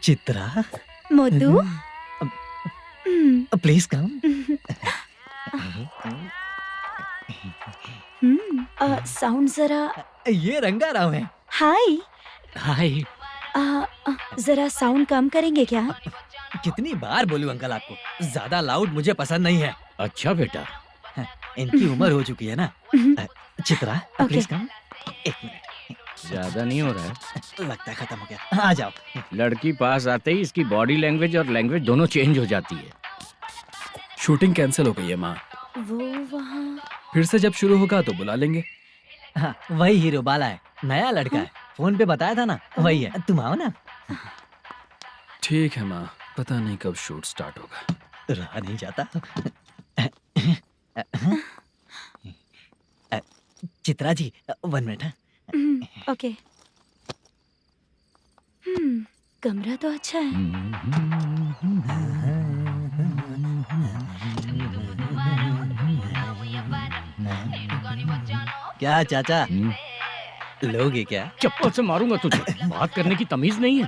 Chitra, Modu, please come. Sound जरा। ये रंगाराव है। हाय। हाय। जरा साउंड कम करेंगे क्या? कितनी बार बोलूं अंकल आपको, ज्यादा लाउड मुझे पसंद नहीं है। अच्छा बेटा, इनकी उम्र हो चुकी है ना। Chitra, please come. 1 मिनट, ज्यादा नहीं हो रहा है? लगता है खत्म हो गया। आ जाओ। लड़की पास आते ही इसकी बॉडी लैंग्वेज और लैंग्वेज दोनों चेंज हो जाती है। शूटिंग कैंसिल हो गई है माँ। वो वहाँ। फिर से जब शुरू होगा तो बुला लेंगे। हाँ, वही हीरो बाला है, नया लड़का है, फोन पे बताया था ना, वही है। तुम आओ ना। ठीक है माँ, पता नहीं कब शूट स्टार्ट होगा। रहा नहीं जाता। चित्रा जी 1 मिनट। ओके। कमरा तो अच्छा है। क्या चाचा, लोगे क्या? चप्पल से मारूंगा तुझे। बात करने की तमीज नहीं है।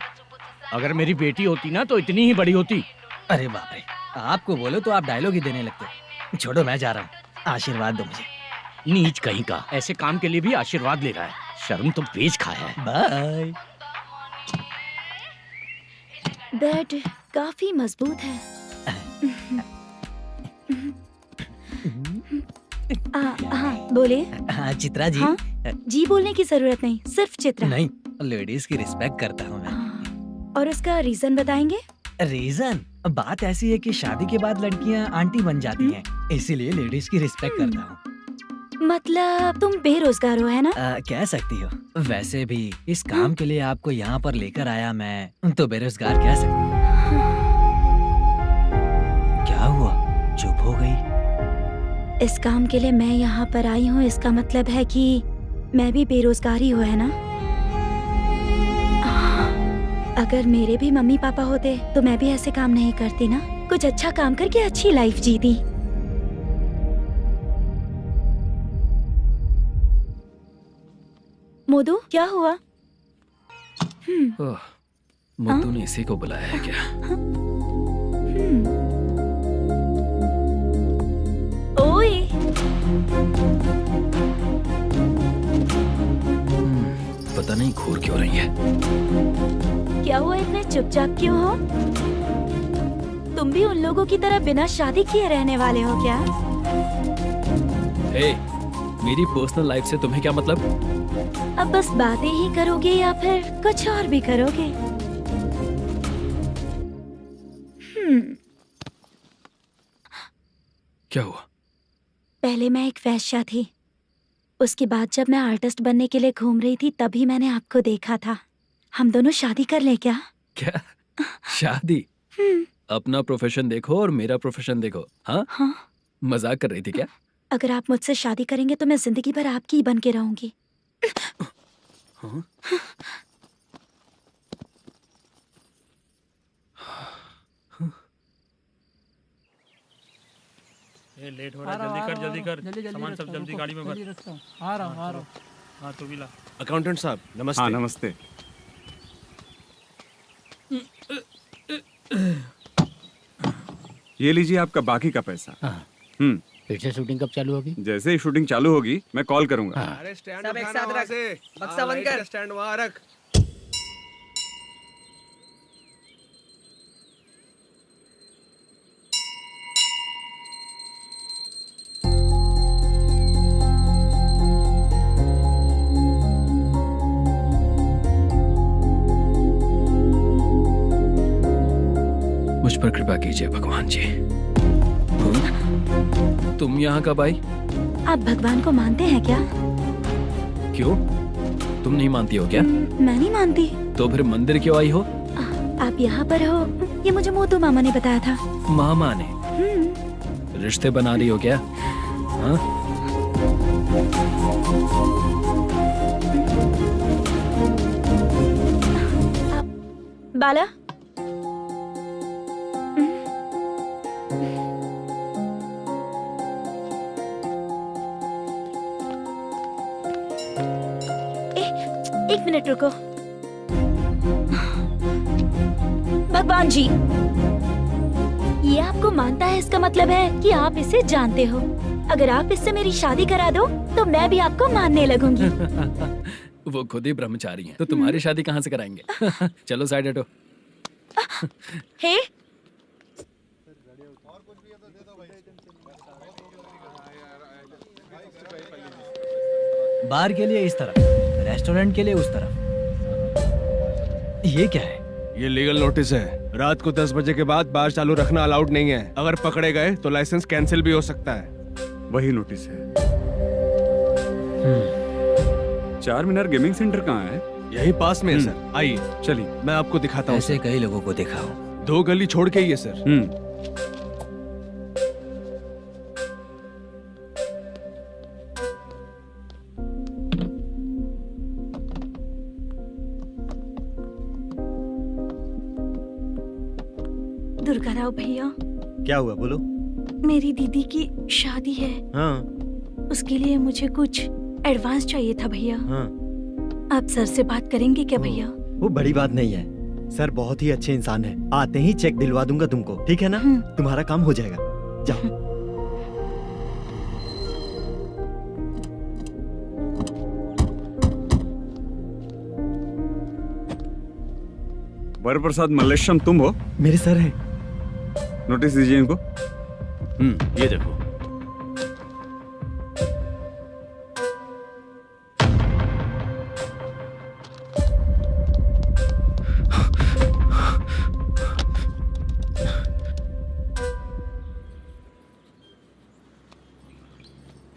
अगर मेरी बेटी होती ना तो इतनी ही बड़ी होती। अरे बाप रे, आपको बोलो तो आप डायलॉग ही देने लगते। छोड़ो, मैं जा रहा हूँ, आशीर्वाद दो मुझे। नीच कहीं का, ऐसे काम के लिए भी आशीर्वाद ले रहा है। शर्म तो पेच खाया है। बाय। बेड काफी मजबूत है। हाँ बोले। हाँ चित्रा जी। हाँ? जी बोलने की जरूरत नहीं, सिर्फ चित्रा। नहीं, लेडीज की रिस्पेक्ट करता हूँ मैं। और उसका रीजन बताएंगे? रीजन? बात ऐसी है कि शादी के बाद लड़कियाँ आंटी बन जाती हैं, इसीलिए लेडीज की रिस्पेक्ट करता हूँ। मतलब तुम बेरोजगार हो, है ना? कह सकती हो। वैसे भी इस काम के लिए आपको यहाँ पर लेकर आया मैं, तो बेरोजगार कह सकती हूँ। क्या हुआ, चुप हो गई? इस काम के लिए मैं यहाँ पर आई हूँ, इसका मतलब है कि मैं भी बेरोजगार ही हूँ, है ना? अगर मेरे भी मम्मी पापा होते तो मैं भी ऐसे काम नहीं करती ना। कुछ अच्छा काम करके अच्छी लाइफ जीती। मोदू, क्या हुआ? ओह, मुद्दू ने इसी को बुलाया है क्या? ओए, पता नहीं घूर क्यों रही है। क्या हुआ, इतने चुपचाप क्यों हो? तुम भी उन लोगों की तरह बिना शादी किए रहने वाले हो क्या? हे, मेरी पर्सनल लाइफ से तुम्हें क्या मतलब? अब बस बातें ही करोगे या फिर कुछ और भी करोगे? क्या हुआ? पहले मैं एक वेश्या थी। उसके बाद जब मैं आर्टिस्ट बनने के लिए घूम रही थी तभी मैंने आपको देखा था। हम दोनों शादी कर ले क्या? क्या शादी? अपना प्रोफेशन देखो और मेरा प्रोफेशन देखो। हाँ? हाँ। मजाक कर रही थी क्या? अगर आप मुझसे शादी करेंगे तो मैं जिंदगी भर आपकी ही बन के रहूंगी। हाँ? ये लेट हो रहा है, जल्दी कर सामान सब जल्दी गाड़ी में भर। आ रहा हूँ। हाँ तू भी ला। अकाउंटेंट साहब नमस्ते। हाँ नमस्ते। ये लीजिए आपका बाकी का पैसा। फिर से शूटिंग कब चालू होगी? जैसे ही शूटिंग चालू होगी मैं कॉल करूंगा। अरे स्टैंड सब एक साथ रख, बक्सा बंद कर, स्टैंड वहाँ रख। मुझ पर कृपा कीजिए भगवान जी। तुम यहाँ कब आई? आप भगवान को मानते हैं क्या? क्यों? तुम नहीं मानती हो क्या? मैं नहीं मानती। तो फिर मंदिर क्यों आई हो? आप यहाँ पर हो ये मुझे मोदू मामा ने बताया था। मामा ने? रिश्ते बना रही हो क्या? हाँ? बाला, एक मिनट रुको। भगवान जी, ये आपको मानता है, इसका मतलब है कि आप इसे जानते हो। अगर आप इससे मेरी शादी करा दो तो मैं भी आपको मानने लगूंगी। वो खुद ही ब्रह्मचारी हैं, तो तुम्हारी शादी कहाँ से कराएंगे? चलो साइड हटो। हे, बार के लिए इस तरफ, रेस्टोरेंट के लिए उस तरफ। ये क्या है? ये लीगल नोटिस है। रात को 10 बजे के बाद बार चालू रखना अलाउड नहीं है। अगर पकड़े गए तो लाइसेंस कैंसिल भी हो सकता है। वही नोटिस है। चार मीनार गेमिंग सेंटर कहाँ है? यही पास में है सर, आइए चलिए मैं आपको दिखाता हूँ। ऐसे कई लोगों को देखा हूँ। 2 गली छोड़ के ही है सर। दुर्गा राव भैया, क्या हुआ, बोलो। मेरी दीदी की शादी है। हाँ उसके लिए मुझे कुछ एडवांस चाहिए था भैया। हाँ। आप सर से बात करेंगे क्या भैया? वो बड़ी बात नहीं है, सर बहुत ही अच्छे इंसान है। आते ही चेक दिलवा दूंगा तुमको, ठीक है ना? तुम्हारा काम हो जाएगा, जाओ। वरप्रसाद मल्लेश्वरम तुम हो? मेरे सर है। नोटिस दीजिए इनको। ये देखो।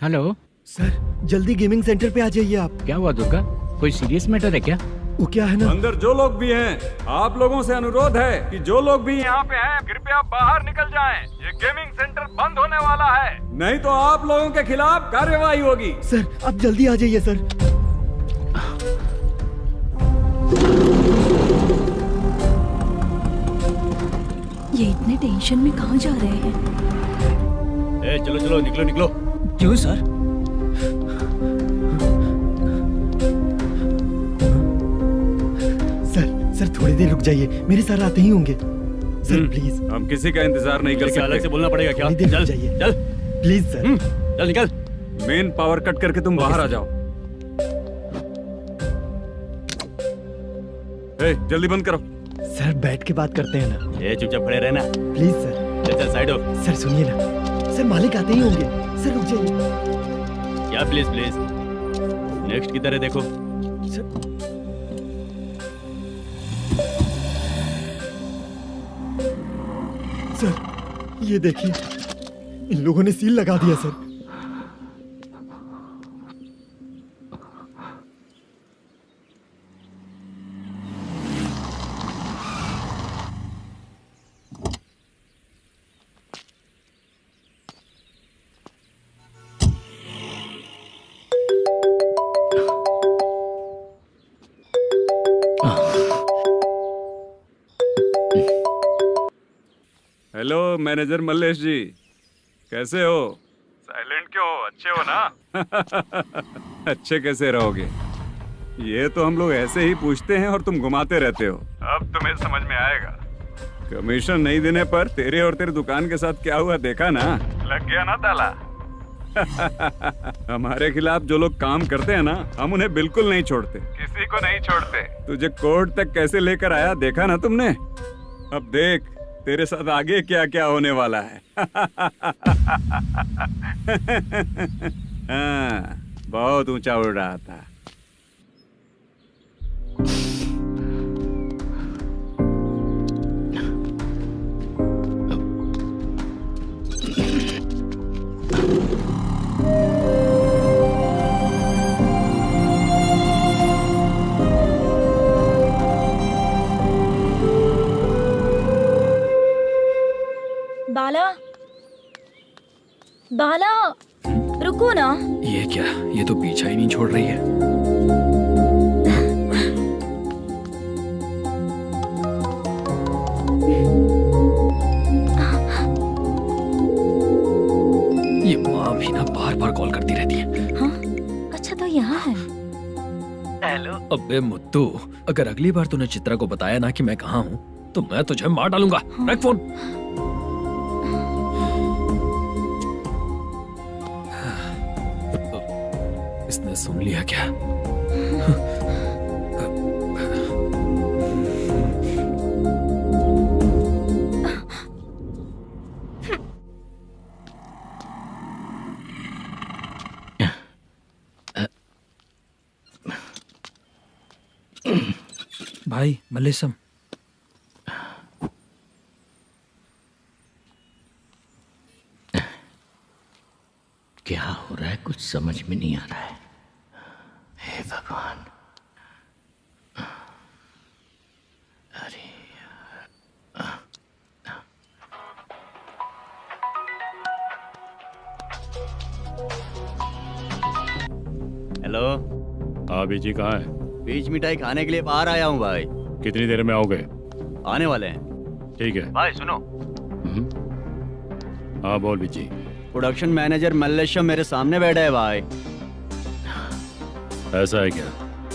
हेलो सर जल्दी गेमिंग सेंटर पे आ जाइए आप। क्या हुआ दुर्गा, कोई सीरियस मैटर है क्या? वो क्या है ना, अंदर जो लोग भी हैं, आप लोगों से अनुरोध है कि जो लोग भी यहाँ पे हैं कृपया बाहर निकल जाएं। ये गेमिंग सेंटर बंद होने वाला है, नहीं तो आप लोगों के खिलाफ कार्यवाही होगी। सर आप जल्दी आ जाइए सर। ये इतने टेंशन में कहाँ जा रहे हैं? ए, चलो चलो निकलो निकलो। क्यों सर? सर थोड़ी देर रुक जाइए, मेरे सर आते ही होंगे। Sir please. हम किसी का इंतजार नहीं कर क्या अलग से सकते। बोलना पड़ेगा क्या? थोड़ी देर चल रुक जाइए। चल प्लीज सर। चल निकल। मेन पावर कट करके तुम बाहर आ जाओ। ए, जल्दी बंद करो। सर बैठ के बात करते हैं ना। ए चुपचाप खड़े रहना। Please sir. चल चल साइड हो। सर सुनिए ना, सर मालिक आते ही होंगे। सर रुक जाइए। क्या प्लीज प्लीज? नेक्स्ट की तरह देखो। सर ये देखिए, इन लोगों ने सील लगा दिया सर। हेलो मैनेजर मल्लेश जी, कैसे हो? साइलेंट क्यों हो? अच्छे हो ना? अच्छे कैसे रहोगे? ये तो हम लोग ऐसे ही पूछते हैं और तुम घुमाते रहते हो। अब तुम्हें समझ में आएगा। कमीशन नहीं देने पर तेरे और तेरी दुकान के साथ क्या हुआ देखा ना? लग गया ना ताला। हमारे खिलाफ जो लोग काम करते हैं ना, हम उन्हें बिल्कुल नहीं छोड़ते, किसी को नहीं छोड़ते। तुझे कोर्ट तक कैसे लेकर आया देखा ना तुमने? अब देख तेरे साथ आगे क्या क्या होने वाला है। हाँ, बहुत ऊंचा उड़ रहा था। बाला, बाला, रुको ना। ये क्या, ये तो पीछा ही नहीं छोड़ रही है। ये माँ भी ना बार बार कॉल करती रहती है। हाँ? अच्छा तो यहाँ है। हेलो। अबे मुत्तू, अगर अगली बार तूने चित्रा को बताया ना कि मैं कहाँ हूँ तो मैं तुझे मार डालूंगा। रख फोन। इसने सुन लिया क्या? भाई मल्लेशम, क्या हो रहा है कुछ समझ में नहीं आ रहा है। हे भगवान। अरे हेलो। हाँ बीजी कहाँ है? बीच मिठाई खाने के लिए बाहर आया हूँ भाई। कितनी देर में आओगे? आने वाले हैं। ठीक है। भाई सुनो। हाँ बोल बीजी। प्रोडक्शन मैनेजर मल्लेशम मेरे सामने बैठा है भाई। ऐसा है क्या?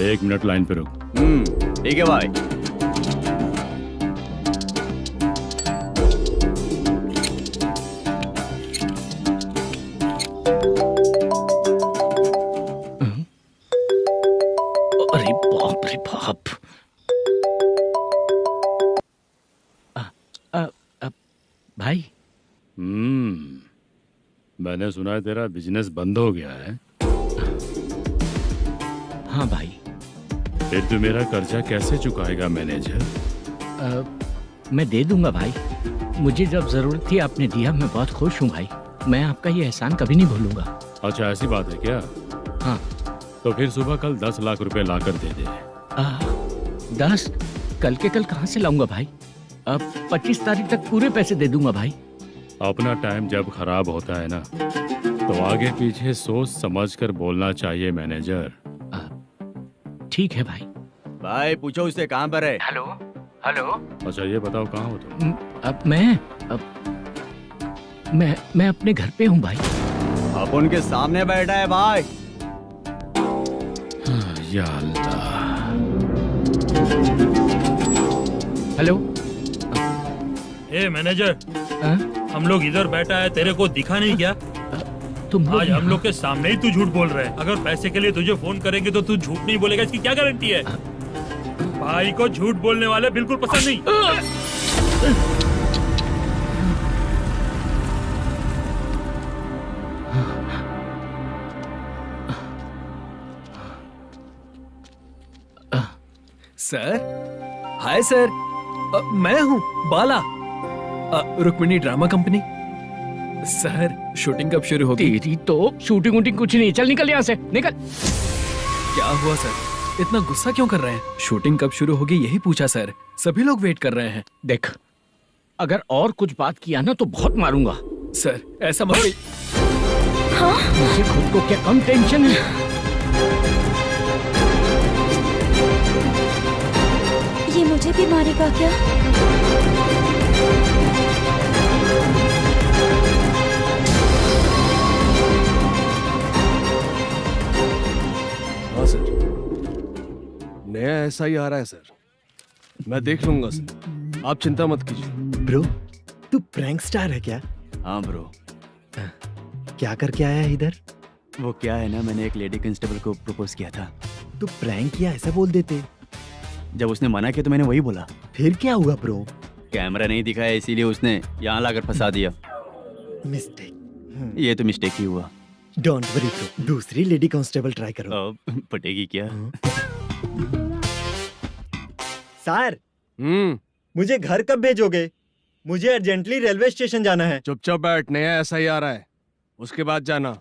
1 मिनट लाइन पे रुक। ठीक है भाई। अरे बाप रे बाप। भाई। मैंने सुना है तेरा बिजनेस बंद हो गया है। हाँ भाई। फिर तू मेरा कर्जा कैसे चुकाएगा मैनेजर? मैं दे दूंगा भाई। मुझे जब जरूरत थी आपने दिया, मैं बहुत खुश हूँ भाई। मैं आपका ये एहसान कभी नहीं भूलूंगा। अच्छा ऐसी बात है क्या? हाँ। तो फिर सुबह कल 10 लाख रुपए ला कर दे दे। 10? कल के कल कहाँ से लाऊंगा भाई? अब 25 तारीख तक पूरे पैसे दे दूंगा भाई। अपना टाइम जब खराब होता है ना, तो आगे पीछे सोच समझ कर बोलना चाहिए मैनेजर। ठीक है भाई। भाई पूछो उससे कहाँ पर है। Hello hello. अच्छा ये बताओ कहाँ हो तुम? अब मैं अपने घर पे हूँ भाई। अब उनके सामने बैठा है भाई। या अल्लाह। हेलो। ए मैनेजर, हाँ? हम लोग इधर बैठा है, तेरे को दिखा नहीं क्या? तुम आज हम लोग के सामने ही तू झूठ बोल रहा है। अगर पैसे के लिए तुझे फोन करेंगे तो तू झूठ नहीं बोलेगा, इसकी क्या गारंटी है? भाई को झूठ बोलने वाले बिल्कुल पसंद नहीं। सर, हाय सर, मैं हूँ Bala, Rukmini drama company. Sir shooting कब शुरू होगी? तेरी तो शूटिंग वूटिंग कुछ नहीं। चल निकल यहाँ से, निकल। क्या हुआ सर, इतना गुस्सा क्यों कर रहे हैं? शूटिंग कब शुरू होगी यही पूछा सर, सभी लोग वेट कर रहे हैं। देख, अगर और कुछ बात किया ना तो बहुत मारूंगा। सर ऐसा मत। मुझे खुद को क्या कम टेंशन है? ये मुझे भी मारेगा क्या? हाँ सर, नया ऐसा ही आ रहा है सर, मैं देख लूंगा सर, आप चिंता मत कीजिए। ब्रो, तू प्रैंक स्टार है क्या? हाँ ब्रो। क्या करके आया है इधर? वो क्या है ना, मैंने एक लेडी कांस्टेबल को प्रपोज किया था। तू प्रैंक किया ऐसा बोल देते। जब उसने मना किया तो मैंने वही बोला। फिर क्या हुआ ब्रो? कैमरा नहीं दिखाया इसीलिए उसने यहाँ लाकर फंसा दिया। मिस्टेक। ये तो मिस्टेक ही हुआ। डोंट वरी ब्रो, दूसरी लेडी कांस्टेबल ट्राई करो। पटेगी क्या? सर, मुझे घर कब भेजोगे? मुझे अर्जेंटली रेलवे स्टेशन जाना है। चुपचाप बैठ, नया ऐसा ही आ रहा है, उसके बाद जाना।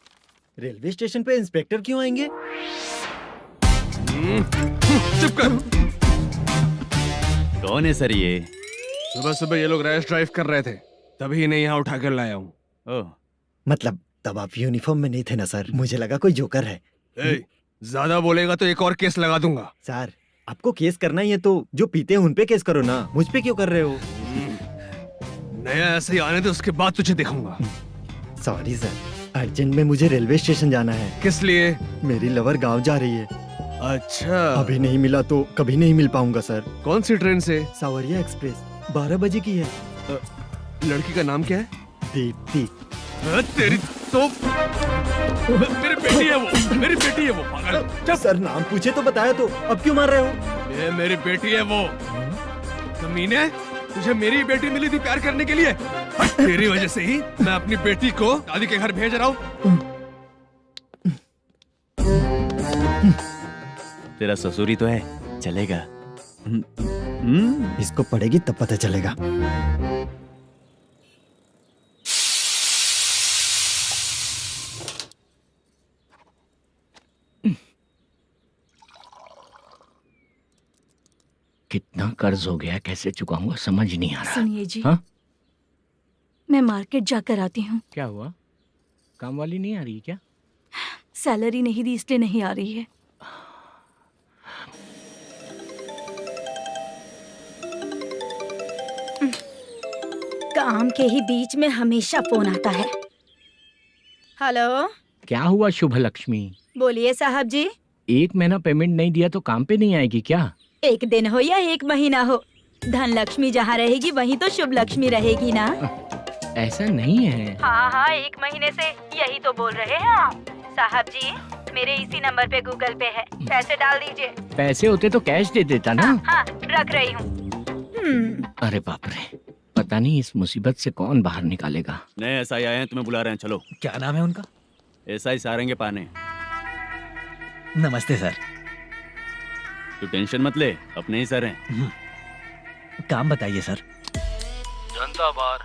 रेलवे स्टेशन पे इंस्पेक्टर क्यों आएंगे? चुप कर। कौन है सर ये? सुबह सुबह ये लोग रैश ड्राइव कर रहे थे, तभी इन्हें यहाँ उठा कर लाया हूँ। मतलब तब आप यूनिफॉर्म में नहीं थे ना सर, मुझे लगा कोई जोकर है। ज्यादा बोलेगा तो एक और केस लगा दूंगा। सर, आपको केस करना ही है तो जो पीते हैं उन पे केस करो ना, मुझ पे क्यों कर रहे हो? नया ऐसे ही आने दे, उसके बाद तुझे दिखाऊंगा। सॉरी सर, अर्जेंट में मुझे रेलवे स्टेशन जाना है। किस लिए? मेरी लवर गांव जा रही है। अच्छा, अभी नहीं मिला तो कभी नहीं मिल पाऊंगा सर। कौन सी ट्रेन से? सावरिया एक्सप्रेस, 12 बजे की है। लड़की का नाम क्या है? दीप्ति। तेरी तो मेरी बेटी है वो, मेरी बेटी है वो, पागल। सर नाम पूछे तो बताया तो, अब क्यों मार रहे हो? ये मेरी बेटी है वो। कमीने, तुझे मेरी बेटी मिली थी प्यार करने के लिए, तेरी वजह से ही मैं अपनी बेटी को दादी के घर भेज रहा हूँ। तेरा ससुरी तो है, चलेगा। इसको पड़ेगी तब पता चलेगा। कितना कर्ज हो गया, कैसे चुकाऊंगा समझ नहीं आ रहा। सुनिए जी, हाँ? मैं मार्केट जाकर आती हूँ। क्या हुआ, काम वाली नहीं आ रही क्या? सैलरी नहीं दी इसलिए नहीं आ रही है। काम के ही बीच में हमेशा फोन आता है। हेलो, क्या हुआ शुभ लक्ष्मी? बोलिए साहब जी। 1 महीना पेमेंट नहीं दिया तो काम पे नहीं आएगी क्या? 1 दिन हो या 1 महीना हो, धन लक्ष्मी जहाँ रहेगी वहीं तो शुभ लक्ष्मी रहेगी ना। ऐसा नहीं है। हाँ हाँ, 1 महीने से यही तो बोल रहे हैं आप। साहब जी, मेरे इसी नंबर पे गूगल पे है, पैसे डाल दीजिए। पैसे होते तो कैश दे देता ना। हाँ, रख रही हूँ। अरे बाप रे, पता नहीं इस मुसीबत से कौन बाहर निकालेगा। नए एसआई आए हैं, तुम्हें बुला रहे हैं, चलो। क्या नाम है उनका? एसआई सारंगे पाने। नमस्ते सर। तू टेंशन मत ले, अपने ही सर हैं। काम बताइए सर। जनता बार,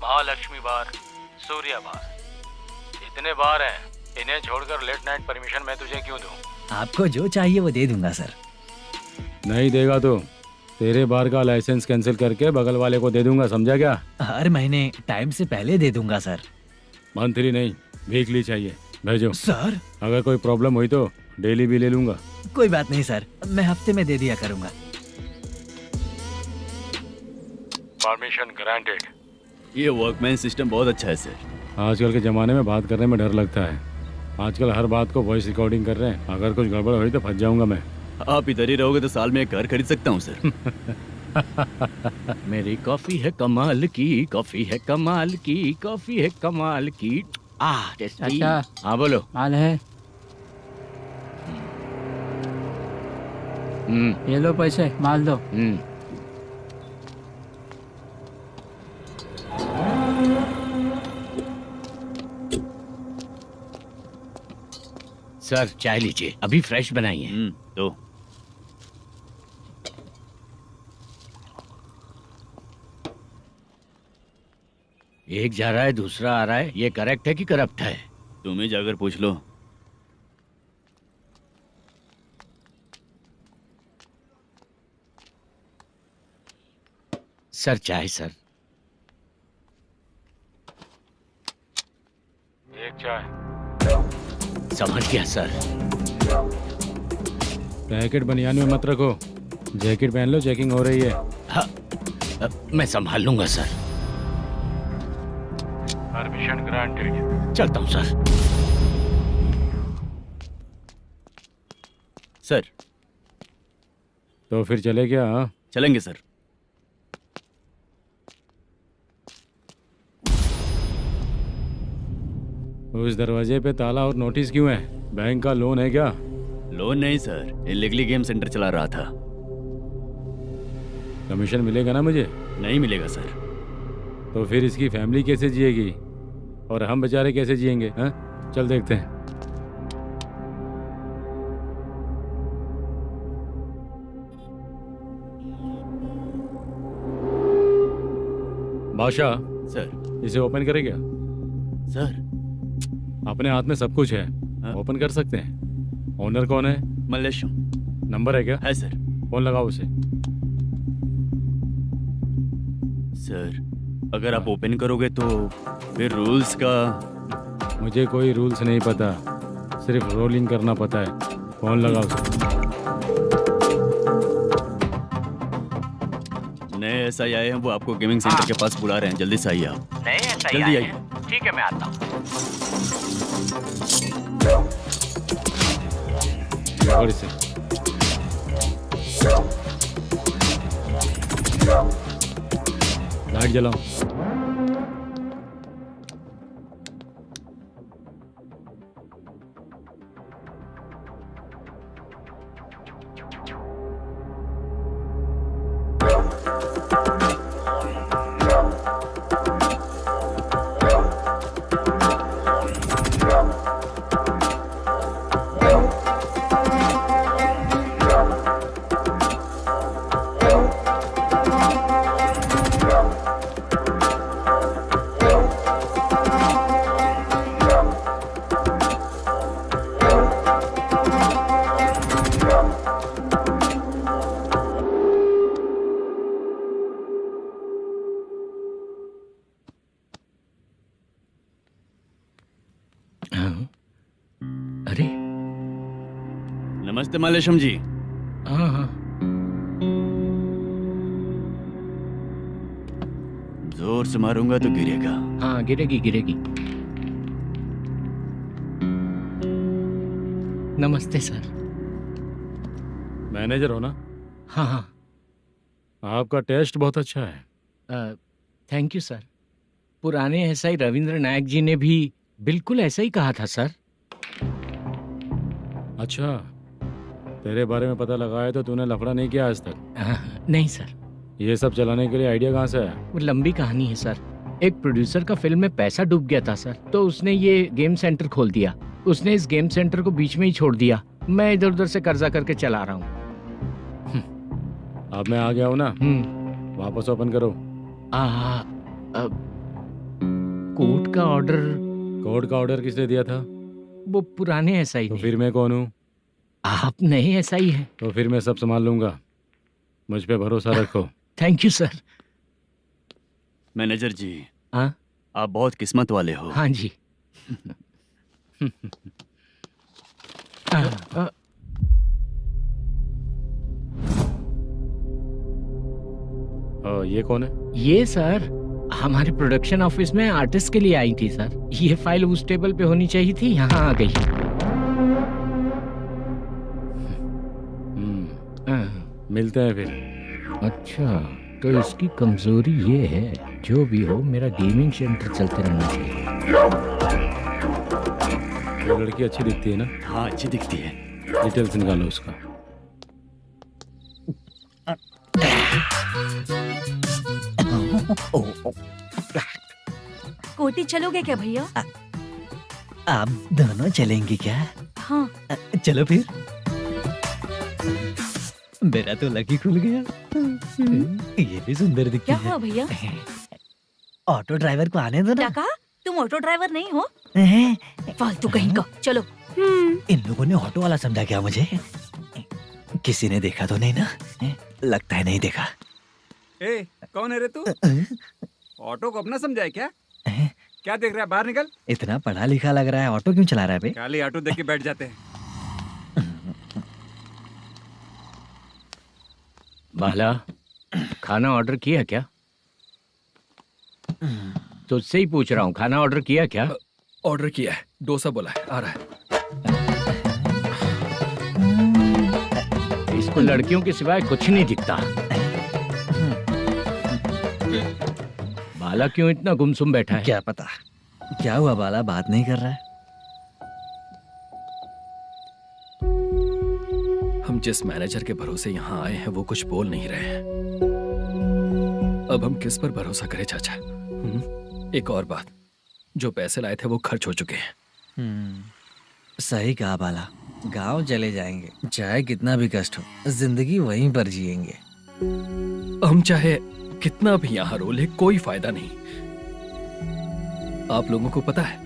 महालक्ष्मी बार, सूर्या बार, इतने बार हैं, इन्हें छोड़कर लेट नाइट परमिशन मैं तुझे क्यों दूं? आपको जो चाहिए वो दे दूंगा सर। नहीं देगा तो तेरे बार का लाइसेंस कैंसिल करके बगल वाले को दे दूंगा, समझा क्या? हर महीने टाइम से पहले दे दूंगा सर। मंथली नहीं, वीकली चाहिए। भेजो। सर अगर कोई प्रॉब्लम हुई तो डेली भी ले लूंगा। कोई बात नहीं सर, मैं हफ्ते में दे दिया करूंगा। Permission granted. ये वर्कमैन सिस्टम बहुत अच्छा है सर। आजकल के ज़माने में बात करने में डर लगता है। आजकल हर बात को वॉइस रिकॉर्डिंग कर रहे हैं। अगर कुछ गड़बड़ हुई तो फंस जाऊंगा मैं। आप इधर ही रहोगे तो साल में एक घर खरीद सकता हूँ सर। मेरी कॉफी है कमाल की, कॉफी है कमाल की, कॉफी है कमाल की। टेस्टी। अच्छा। हाँ बोलो। माल है, ये लो पैसे, माल दो। सर चाय लीजिए, अभी फ्रेश बनाई है। तो एक जा रहा है दूसरा आ रहा है, ये करेक्ट है कि करप्ट है? तुम ही जाकर पूछ लो। सर चाय सर। एक चाय। समझ गया सर। पैकेट बनियान में मत रखो, जैकेट पहन लो, चेकिंग हो रही है। हाँ, मैं संभाल लूंगा सर। Permission granted. चलता हूँ सर। सर तो फिर चले क्या? हाँ? चलेंगे सर। उस दरवाजे पे ताला और नोटिस क्यों है? बैंक का लोन है क्या? लोन नहीं सर, इलीगली गेम सेंटर चला रहा था। कमीशन मिलेगा ना मुझे? नहीं मिलेगा सर। तो फिर इसकी फैमिली कैसे जिएगी और हम बेचारे कैसे जिएंगे? हाँ, चल देखते हैं। बादशाह सर। इसे ओपन करे क्या? सर अपने हाथ में सब कुछ है, हाँ? ओपन कर सकते हैं। ओनर कौन है? मल्लेशम। नंबर है क्या? है सर। फोन लगाओ उसे। सर अगर आप ओपन करोगे तो फिर रूल्स का। मुझे कोई रूल्स नहीं पता, सिर्फ रोलिंग करना पता है। फोन लगाओ उसे। नए SI आए हैं, वो आपको गेमिंग सेंटर के पास बुला रहे हैं। जल्दी से आइए आप। नए ऐसा ही जल्दी आए आइए। हैं। ठीक है मैं आता हूँ। पकड़ इसे। लाइट जलाओ। अरे नमस्ते मल्लेशम जी। हाँ हाँ। जोर से मारूंगा तो गिरेगा। हाँ गिरेगी गिरेगी। नमस्ते सर। मैनेजर हो ना? हाँ हाँ। आपका टेस्ट बहुत अच्छा है। Thank you sir. पुराने SI रविंद्र नायक जी ने भी बिल्कुल ऐसा ही कहा था सर। अच्छा, तेरे बारे में पता लगा है तो तूने लफड़ा नहीं किया आज तक? नहीं सर। ये सब चलाने के लिए आइडिया कहाँ से आया? वो लंबी कहानी है सर। एक प्रोड्यूसर का फिल्म में पैसा डूब गया था सर, तो उसने ये गेम सेंटर खोल दिया। उसने इस गेम सेंटर को बीच में ही छोड़ दिया। मैं इधर उधर से कर्जा करके चला रहा हूँ। अब मैं आ गया हूँ ना, वापस ओपन करो। कोर्ट का ऑर्डर। कोर्ट का ऑर्डर किसने दिया था? वो पुराने एसआई तो ने। फिर मैं कौन हूँ? आप नए एसआई हैं। तो फिर मैं सब संभाल लूंगा, मुझ पे भरोसा रखो। Thank you sir. मैनेजर जी, हाँ आप बहुत किस्मत वाले हो। हाँ जी। ये कौन है? ये सर हमारे प्रोडक्शन ऑफिस में आर्टिस्ट के लिए आई थी सर। ये फाइल उस टेबल पे होनी चाहिए थी, यहाँ आ गई। मिलते हैं फिर। अच्छा, तो इसकी कमजोरी ये है, जो भी हो मेरा गेमिंग सेंटर चलते रहना चाहिए। वो लड़की अच्छी दिखती है ना? हाँ, अच्छी दिखती है। डिटेल्स निकालो उसका। कोटी चलोगे क्या भैया? आप दोनों चलेंगे क्या? हाँ। चलो फिर। मेरा तो लकी खुल गया। ये भी सुंदर दिखती क्या है। हुआ भैया? ऑटो ड्राइवर को आने दो क्या ना। कहा? तुम ऑटो ड्राइवर नहीं हो? हैं? फालतू कहीं का। चलो। इन लोगों ने ऑटो वाला समझा क्या मुझे? किसी ने देखा तो नहीं ना? लगता है नहीं देखा। ए, कौन है रे तू? ऑटो को अपना समझा है क्या? क्या देख रहा है? बाहर निकल। इतना पढ़ा लिखा लग रहा है, ऑटो क्यों चला रहा है बे? खाली ऑटो देख के बैठ जाते हैं। बाला, खाना ऑर्डर किया क्या? तो उससे ही पूछ रहा हूँ, खाना ऑर्डर किया क्या? ऑर्डर किया है, डोसा बोला है, आ रहा है। इसको लड़कियों के सिवाय कुछ नहीं दिखता। बाला क्यों इतना गुमसुम बैठा है? क्या पता क्या हुआ, बाला बात नहीं कर रहा है। हम जिस मैनेजर के भरोसे यहाँ आए हैं वो कुछ बोल नहीं रहे हैं। अब हम किस पर भरोसा करें चाचा? एक और बात, जो पैसे लाए थे वो खर्च हो चुके हैं। सही कहा बाला, गांव चले जाएंगे, चाहे कितना भी कष्ट हो, जिंदगी वहीं पर जिएंगे। हम चाहे कितना भी यहाँ रो ले, कोई फायदा नहीं। आप लोगों को पता है,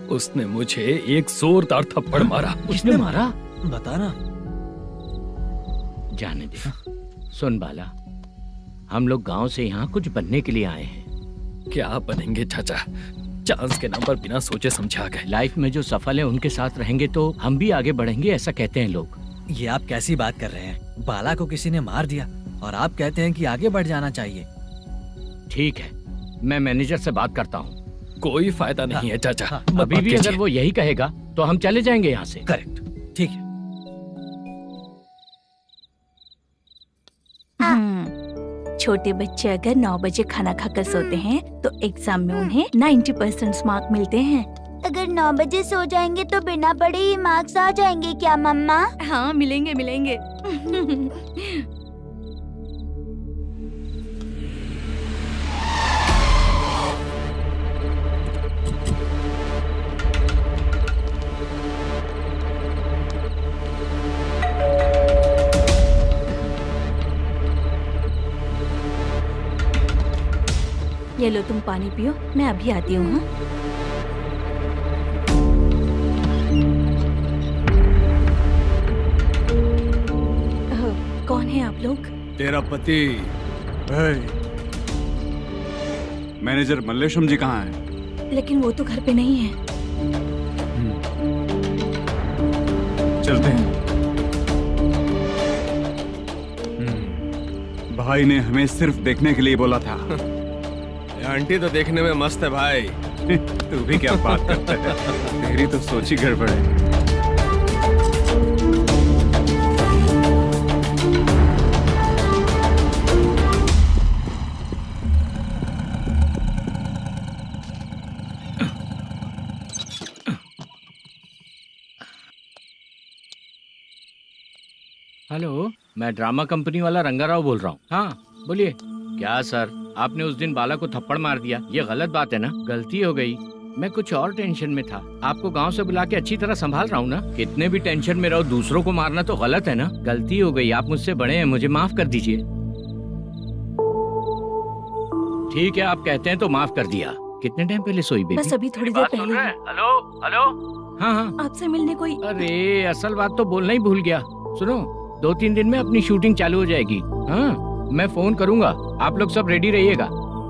उसने मुझे एक जोरदार थप्पड़ मारा। उसने मारा? बता ना। जाने दे। सुन बाला, हम लोग गांव से यहाँ कुछ बनने के लिए आए हैं। क्या बनेंगे चाचा? चांस के नाम पर बिना सोचे समझे आ गए। लाइफ में जो सफल है उनके साथ रहेंगे तो हम भी आगे बढ़ेंगे, ऐसा कहते हैं लोग। ये आप कैसी बात कर रहे हैं? बाला को किसी ने मार दिया और आप कहते हैं कि आगे बढ़ जाना चाहिए। ठीक है, मैं मैनेजर से बात करता हूँ। कोई फायदा नहीं है चाचा। अभी भी अगर वो यही कहेगा तो हम चले जाएंगे यहाँ से। करेक्ट, ठीक है। छोटे बच्चे अगर 9 बजे खाना खाकर सोते हैं तो एग्जाम में उन्हें 90% मार्क मिलते हैं। अगर 9 बजे सो जाएंगे तो बिना पढ़े ही मार्क्स आ जाएंगे क्या मम्मा? हाँ, मिलेंगे मिलेंगे। ये लो, तुम पानी पियो, मैं अभी आती हूँ। हाँ? कौन है आप लोग? तेरा पति। मैनेजर मल्लेशम जी कहाँ हैं? लेकिन वो तो घर पे नहीं है। चलते हैं। भाई ने हमें सिर्फ देखने के लिए बोला था। आंटी तो देखने में मस्त है भाई। तू भी क्या बात करता है? तेरी तो सोच ही गड़बड़ है। हेलो, मैं ड्रामा कंपनी वाला रंगाराव बोल रहा हूँ। हाँ बोलिए। क्या सर, आपने उस दिन बाला को थप्पड़ मार दिया, ये गलत बात है ना? गलती हो गई, मैं कुछ और टेंशन में था। आपको गांव से बुला के अच्छी तरह संभाल रहा हूँ ना। कितने भी टेंशन में रहो, दूसरों को मारना तो गलत है ना। गलती हो गई, आप मुझसे बड़े हैं, मुझे माफ कर दीजिए। ठीक है, आप कहते हैं तो माफ कर दिया। कितने टाइम पहले सोई बेबी? बस अभी थोड़ी देर पहले। हेलो हेलो हाँ हाँ। आपसे मिलने कोई। अरे असल बात तो बोलना ही भूल गया। सुनो, 2-3 दिन में अपनी शूटिंग चालू हो जाएगी। हाँ, मैं फोन करूंगा, आप लोग सब रेडी रहिएगा।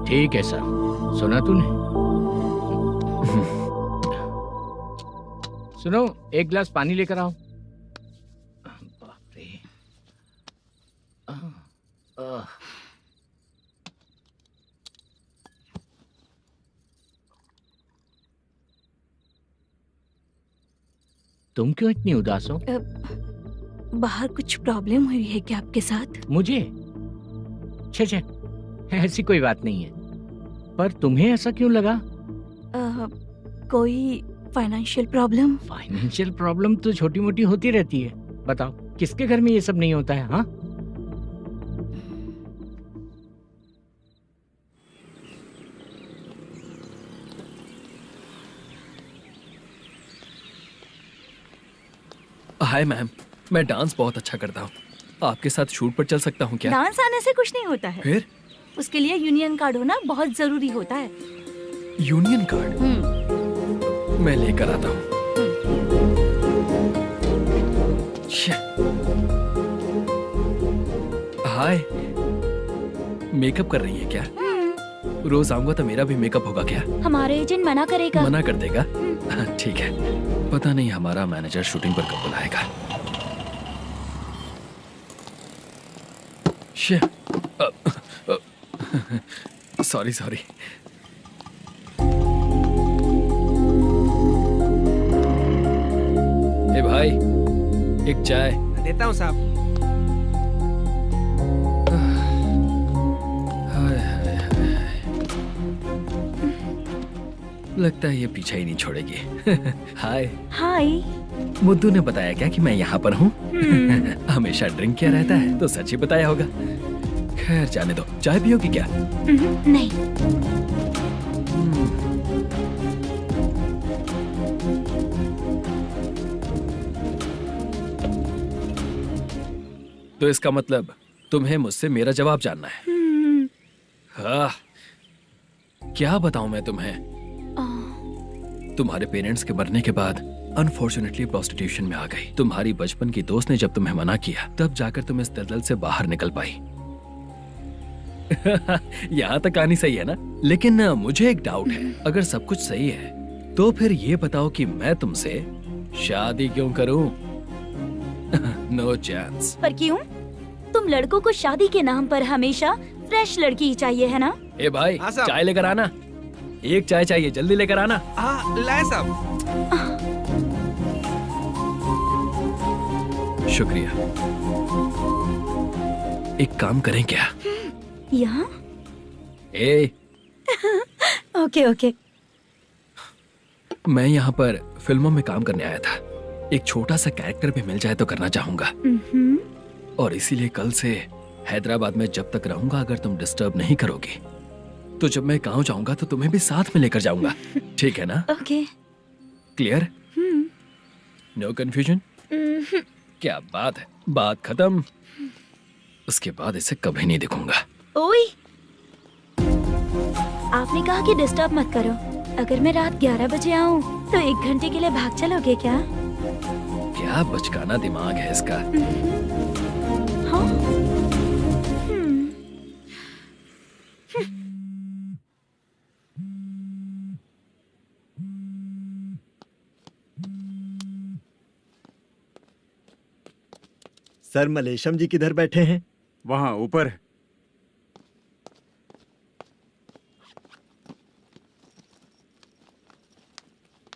ठीक है सर। सुना तूने? सुनो, एक गिलास पानी लेकर आओ। बाप रे। तुम क्यों इतनी उदास हो? बाहर कुछ प्रॉब्लम हुई है क्या आपके साथ? मुझे? छे, ऐसी कोई बात नहीं है। पर तुम्हें ऐसा क्यों लगा? कोई फाइनेंशियल प्रॉब्लम? फाइनेंशियल प्रॉब्लम तो छोटी मोटी होती रहती है। बताओ, किसके घर में ये सब नहीं होता है? हाँ, हाय मैम, मैं डांस बहुत अच्छा करता हूँ। आपके साथ शूट पर चल सकता हूँ क्या? डांस आने से कुछ नहीं होता है। फिर? उसके लिए यूनियन कार्ड होना बहुत जरूरी होता है। Union card? मैं लेकर आता हूँ। हाय, मेकअप कर रही है क्या? रोज आऊंगा तो मेरा भी मेकअप होगा क्या? हमारे एजेंट मना करेगा। मना कर देगा? ठीक है, पता नहीं हमारा मैनेजर शूटिंग पर कब बुलाएगा। सॉरी। ए भाई, एक चाय। देता हूँ साहब। लगता है ये पीछा ही नहीं छोड़ेगी। हाय। हाय। मुद्दू ने बताया क्या कि मैं यहाँ पर हूँ? हमेशा ड्रिंक किया रहता है तो सच ही बताया होगा। खैर जाने दो, चाय पियोगी क्या? नहीं। तो इसका मतलब तुम्हें मुझसे मेरा जवाब जानना है? हाँ, क्या बताऊं मैं तुम्हें? तुम्हारे पेरेंट्स के मरने के बाद अनफॉर्चुनेटली प्रोस्टिट्यूशन में आ गई। तुम्हारी बचपन की दोस्त ने जब तुम्हें मना किया, तब जाकर तुम इस दलदल से बाहर निकल पाई। यहाँ तक कहानी सही है ना? लेकिन मुझे एक डाउट है। अगर सब कुछ सही है तो फिर ये बताओ कि मैं तुमसे शादी क्यों करूं? No chance. पर क्यों? तुम लड़कों को शादी के नाम पर हमेशा फ्रेश लड़की ही चाहिए, है ना? ए भाई, हाँ साहब। चाय लेकर आना। एक चाय चाहिए, जल्दी लेकर आना। हाँ लाए साहब। शुक्रिया। एक काम करें क्या? यहाँ? ए, ओके। मैं यहाँ पर फिल्मों में काम करने आया था। एक छोटा सा कैरेक्टर भी मिल जाए तो करना चाहूंगा। और इसीलिए कल से हैदराबाद में जब तक रहूंगा, अगर तुम डिस्टर्ब नहीं करोगी तो जब मैं गांव जाऊंगा तो तुम्हें भी साथ में लेकर जाऊंगा। ठीक है ना? ओके। क्लियर? No confusion? क्या बात है, बात खत्म। उसके बाद इसे कभी नहीं दिखूंगा। ओए, आपने कहा कि डिस्टर्ब मत करो। अगर मैं रात 11 बजे आऊँ तो 1 घंटे के लिए भाग चलोगे क्या? क्या बचकाना दिमाग है इसका। हाँ? सर, मलेशम जी किधर बैठे हैं? वहाँ ऊपर।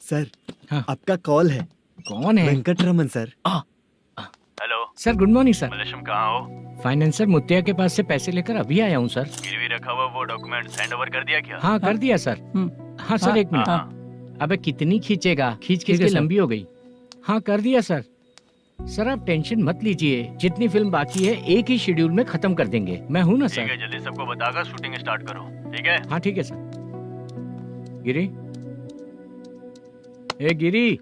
सर, हाँ। आपका कॉल है। कौन है? Venkataraman sir. Hello sir, good morning sir. Malesham, कहाँ हो? फाइनेंसर मुत्तिया के पास से पैसे लेकर अभी आया हूँ सर। गिरवी रखा हुआ वो डॉक्यूमेंट हैंड ओवर कर दिया क्या? हाँ, कर दिया सर। हाँ सर, 1 मिनट। अबे कितनी खींचेगा? खींच के लंबी हो गई। हाँ, कर दिया सर। सर आप टेंशन मत लीजिए, जितनी फिल्म बाकी है एक ही शेड्यूल में खत्म कर देंगे। मैं हूँ ना सर। ठीक है, जल्दी सबको बताकर शूटिंग स्टार्ट करो। ठीक है? हाँ ठीक है सर। गिरी, ए गिरी,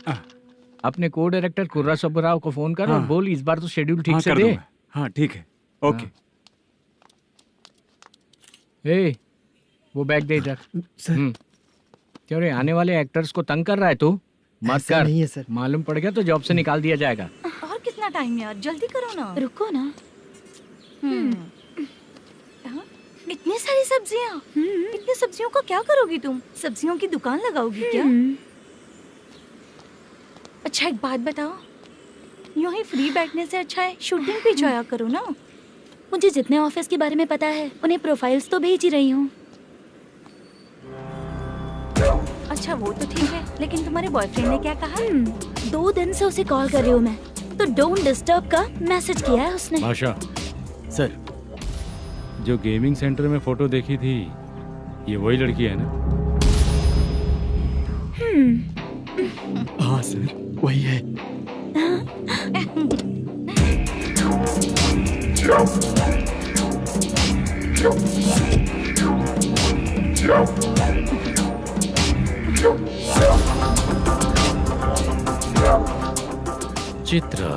अपने को डायरेक्टर कुर्रा सुब्बराव को फोन कर और बोल इस बार तो शेड्यूल ठीक से दे। हाँ ठीक है, ओके। ए, वो बैग दे इधर। सर। क्यों रे, आने वाले एक्टर्स को तंग कर रहा है तू? मत ऐसा कर। नहीं है सर। मालूम पड़ गया तो जॉब से निकाल दिया जाएगा। और कितना टाइम यार, जल्दी करो ना। रुको ना। हाँ? इतनी सारी सब्जियाँ, इतनी सब्जियों का क्या करोगी तुम? सब्जियों की दुकान लगाओगी क्या? अच्छा एक बात बताओ, यूं ही फ्री बैठने से अच्छा है शूटिंग पे जाया करो ना। मुझे जितने ऑफिस के बारे में पता है उन्हें प्रोफाइल्स तो भेज ही रही हूँ। अच्छा वो तो ठीक है, लेकिन तुम्हारे बॉयफ्रेंड ने क्या कहा? 2 दिन से उसे कॉल कर रही हूँ मैं, तो डोंट डिस्टर्ब का मैसेज किया है उसने। आशा, सर जो गेमिंग सेंटर में फोटो देखी थी, ये वही लड़की है ना? हाँ सर, वही है। चित्रा,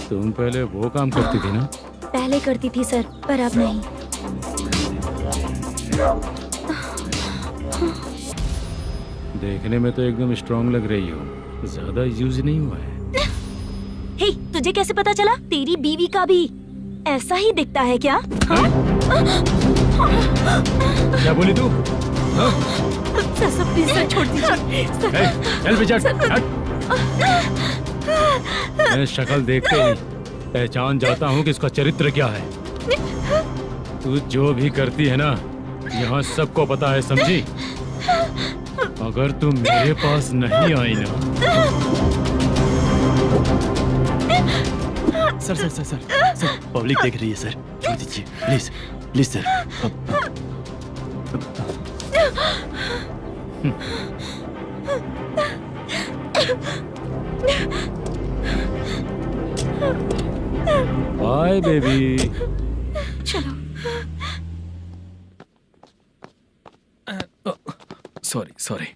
तुम पहले वो काम करती थी ना? पहले करती थी सर, पर अब नहीं। देखने में तो एकदम स्ट्रांग लग रही हो, ज्यादा यूज नहीं हुआ है। हे, तुझे कैसे पता चला? तेरी बीवी का भी ऐसा ही दिखता है क्या? हाँ? क्या बोली तू? सर प्लीज सर, छोड़ दीजिए। चल बेटा, मैं शक्ल देखते ही पहचान जाता हूँ कि इसका चरित्र क्या है। तू जो भी करती है ना, यहाँ सबको पता है, समझी? अगर तू मेरे पास नहीं आई ना। Sir sir sir sir sir, public देख रही है सर, छोड़ दीजिए please please sir. Bye baby. चलो। Sorry sorry.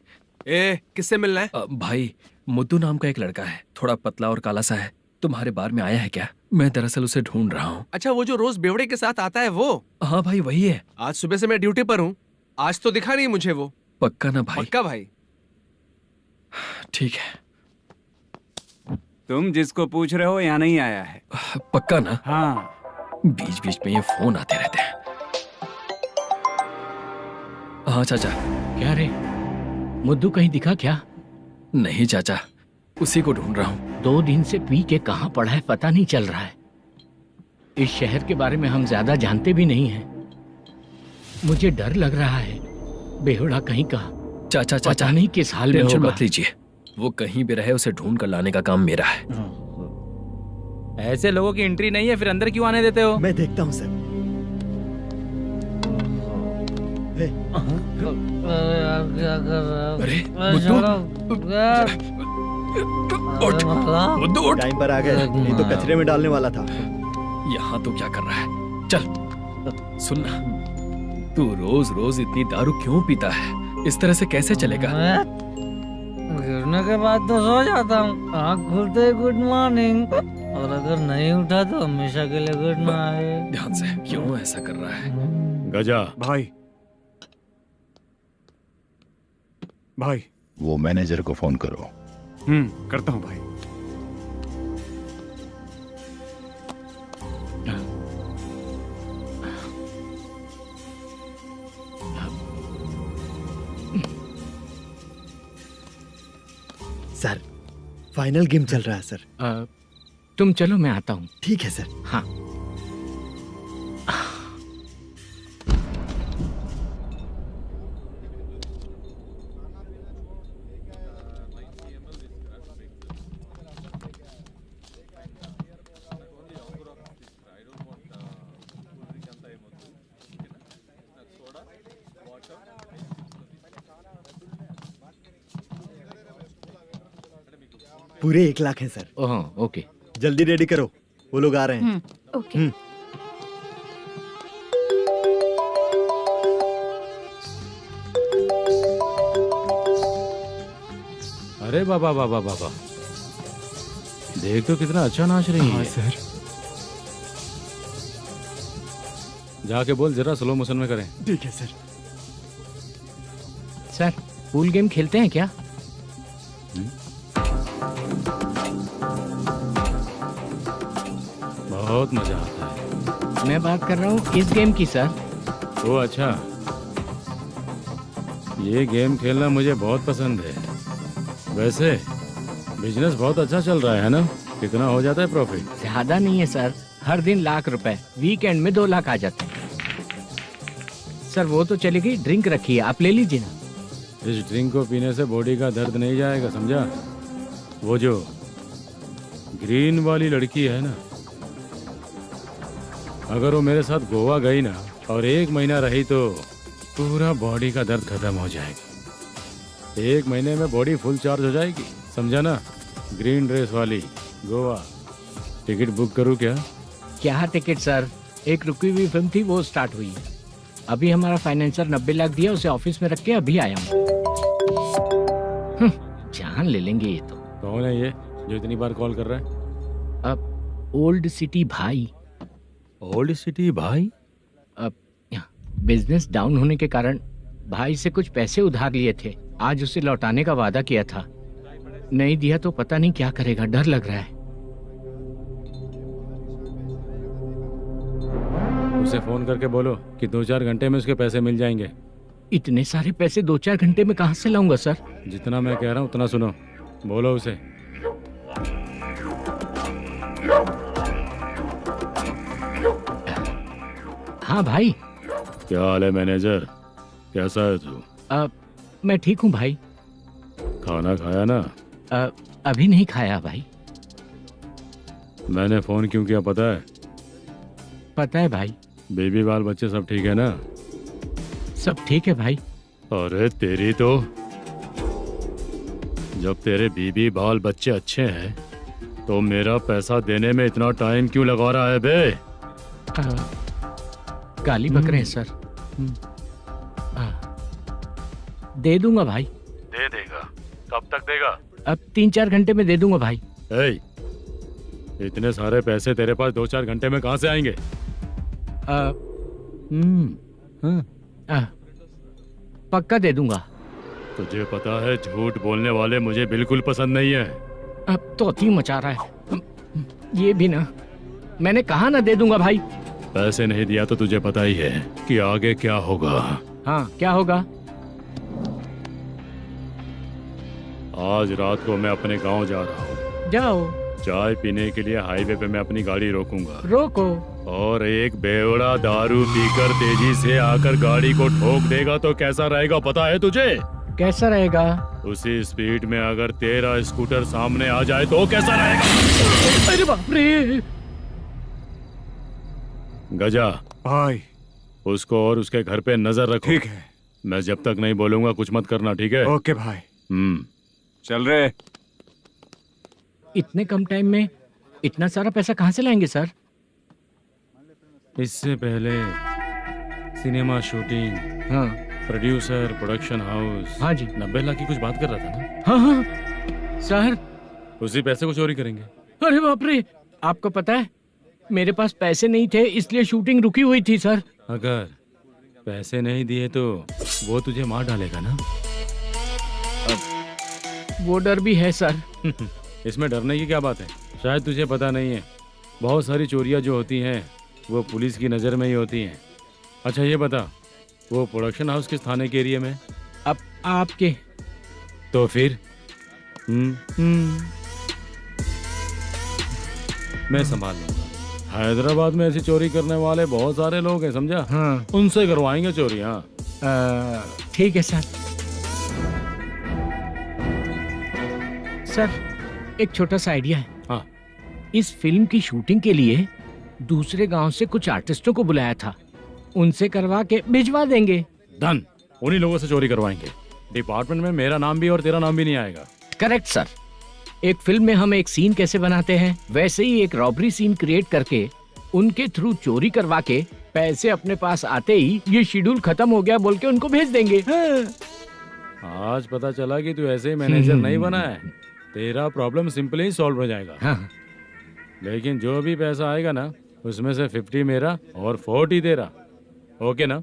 ए, किससे मिलना है? भाई, मुद्दू नाम का एक लड़का है, थोड़ा पतला और काला सा है। तुम्हारे बार में आया है क्या? मैं दरअसल उसे ढूंढ रहा हूँ। अच्छा, वो जो रोज बेवड़े के साथ आता है वो? हाँ भाई, वही है। आज सुबह से मैं ड्यूटी पर हूँ, आज तो दिखा नहीं मुझे वो। पक्का ना भाई? पक्का भाई। ठीक है। तुम जिसको पूछ रहे हो यहाँ नहीं आया है? पक्का ना? हाँ। बीच बीच में ये फोन आते रहते हैं। हाँ चाचा। क्या रे, मुद्दू कहीं दिखा क्या? नहीं चाचा, उसी को ढूंढ रहा हूँ। 2 दिन से पी के कहाँ पड़ा है पता नहीं चल रहा है। इस शहर के बारे में हम ज्यादा जानते भी नहीं हैं। मुझे डर लग रहा है, बेहुड़ा कहीं का। चाचा चाचा, पता नहीं किस हाल में टेंशन होगा। मत लीजिए, वो कहीं भी रहे उसे ढूंढ कर लाने का काम मेरा है। ऐसे लोगों की एंट्री नहीं है, फिर अंदर क्यों आने देते हो? मैं देखता हूँ सर। क्या कर रहा हो? अरे उठ, मुद्दू उठ। टाइम पर आ गए, नहीं तो कचरे में डालने वाला था। यहाँ तो क्या कर रहा है? चल सुनना, तू रोज रोज इतनी दारू क्यों पीता है? इस तरह से कैसे चलेगा? गिरने के बाद तो सो जाता हूँ, आँख खुलते ही गुड मॉर्निंग, और अगर नहीं उठा तो हमेशा के लिए गुड नाइट। ध्यान से, क्यों ऐसा कर रहा है? गजा भाई, भाई। वो मैनेजर को फोन करो। करता हूँ भाई। सर, फाइनल गेम चल रहा है सर। तुम चलो, मैं आता हूँ। ठीक है सर। हाँ। पूरे 1 लाख हैं सर। ओह, ओके। जल्दी रेडी करो, वो लोग आ रहे हैं। ओके। अरे बाबा बाबा बाबा, देख तो कितना अच्छा नाच रही है। सर। जाके बोल जरा स्लो मोशन में करें। ठीक है सर। सर, पूल गेम खेलते हैं क्या? बहुत मजा आता है। मैं बात कर रहा हूँ इस गेम की सर। ओ अच्छा, ये गेम खेलना मुझे बहुत पसंद है। वैसे बिजनेस बहुत अच्छा चल रहा है ना? कितना हो जाता है प्रॉफिट? ज्यादा नहीं है सर, हर दिन लाख रुपए, वीकेंड में 2 लाख आ जाते हैं। सर वो तो चलेगी, ड्रिंक रखी है, आप ले लीजिए ना। इस ड्रिंक को पीने से बॉडी का दर्द नहीं जाएगा, समझा? वो जो ग्रीन वाली लड़की है ना, अगर वो मेरे साथ गोवा गई ना और 1 महीना रही तो पूरा बॉडी का दर्द खत्म हो जाएगा। 1 महीने में बॉडी फुल चार्ज हो जाएगी, समझा ना? ग्रीन ड्रेस वाली गोवा। टिकट बुक करूँ क्या? क्या टिकट सर, एक रुकी हुई फिल्म थी वो स्टार्ट हुई है। अभी हमारा फाइनेंसर 90 लाख दिया, उसे ऑफिस में रख के अभी आया हूँ। जान ले लेंगे ये तो। कौन है ये जो इतनी बार कॉल कर रहा है? अब ओल्ड सिटी भाई। ओल्ड सिटी भाई? अब बिजनेस डाउन होने के कारण भाई से कुछ पैसे उधार लिए थे, आज उसे लौटाने का वादा किया था। नहीं दिया तो पता नहीं क्या करेगा, डर लग रहा है। उसे फोन करके बोलो कि 2-4 घंटे में उसके पैसे मिल जाएंगे। इतने सारे पैसे 2-4 घंटे में कहाँ से लाऊंगा सर? जितना मैं कह रहा हूँ उतना सुनो, बोलो उसे। हाँ भाई। क्या हाल है मैनेजर, कैसा है तू? मैं ठीक हूँ भाई। खाना खाया ना? अभी नहीं खाया भाई। मैंने फोन क्यों किया पता है? पता है भाई। बेबी बाल बच्चे सब ठीक है ना? सब ठीक है भाई। अरे तेरी तो, जब तेरे बीबी बाल बच्चे अच्छे हैं तो मेरा पैसा देने में इतना टाइम क्यों लगा रहा है बे? गाली बक रहे हैं सर। दे दूंगा भाई। दे देगा? कब तक देगा? अब 3-4 घंटे में दे दूंगा भाई। इतने सारे पैसे तेरे पास 2-4 घंटे में कहाँ से आएंगे? पक्का दे दूंगा। तुझे पता है झूठ बोलने वाले मुझे बिल्कुल पसंद नहीं है। अब तोती मचा रहा है ये भी ना। मैंने कहा ना दे दूंगा भाई। पैसे नहीं दिया तो तुझे पता ही है कि आगे क्या होगा। हाँ क्या होगा? आज रात को मैं अपने गांव जा रहा हूँ। जाओ। चाय पीने के लिए हाईवे पे मैं अपनी गाड़ी रोकूंगा। रोको। और एक बेवड़ा दारू पीकर तेजी से आकर गाड़ी को ठोक देगा तो कैसा रहेगा पता है तुझे? कैसा रहेगा? उसी स्पीड में अगर तेरा स्कूटर सामने आ जाए तो कैसा रहेगा? अरे बाप रे। गजा भाई, उसको और उसके घर पे नजर रखो। ठीक है। मैं जब तक नहीं बोलूंगा कुछ मत करना, ठीक है? ओके भाई। चल रहे। इतने कम टाइम में इतना सारा पैसा कहाँ से लाएंगे सर? इससे पहले सिनेमा शूटिंग, हाँ, प्रोड्यूसर, प्रोडक्शन हाउस। हाँ जी। 90 लाख की कुछ बात कर रहा था ना? हाँ हाँ सर। उसी पैसे को चोरी करेंगे। अरे बाप रे, आपको पता है मेरे पास पैसे नहीं थे इसलिए शूटिंग रुकी हुई थी सर। अगर पैसे नहीं दिए तो वो तुझे मार डालेगा ना? वो डर भी है सर। इसमें डरने की क्या बात है? शायद तुझे पता नहीं है, बहुत सारी चोरियां जो होती हैं वो पुलिस की नज़र में ही होती हैं। अच्छा ये बता, वो प्रोडक्शन हाउस किस थाने के एरिया में? अब आपके। तो फिर मैं संभाल लूंगा। हैदराबाद में ऐसी चोरी करने वाले बहुत सारे लोग हैं, समझा? हाँ। उनसे करवाएंगे चोरी। हाँ ठीक है सर। सर एक छोटा सा आइडिया है। हाँ। इस फिल्म की शूटिंग के लिए दूसरे गांव से कुछ आर्टिस्टों को बुलाया था, उनसे करवा के भिजवा देंगे। डन, उन्हीं लोगों से चोरी करवाएंगे। डिपार्टमेंट में मेरा नाम भी और तेरा नाम भी नहीं आएगा। Correct sir. एक फिल्म में हम एक सीन कैसे बनाते हैं वैसे ही एक रॉबरी सीन क्रिएट करके उनके थ्रू चोरी करवा के पैसे अपने पास आते ही ये शेड्यूल खत्म हो गया बोल के उनको भेज देंगे। आज पता चला कि तू ऐसे ही मैनेजर नहीं बना है। तेरा प्रॉब्लम सिंपली ही सॉल्व हो जाएगा। हाँ। लेकिन जो भी पैसा आएगा ना उसमें से 50 मेरा और 40 तेरा। ओके ना?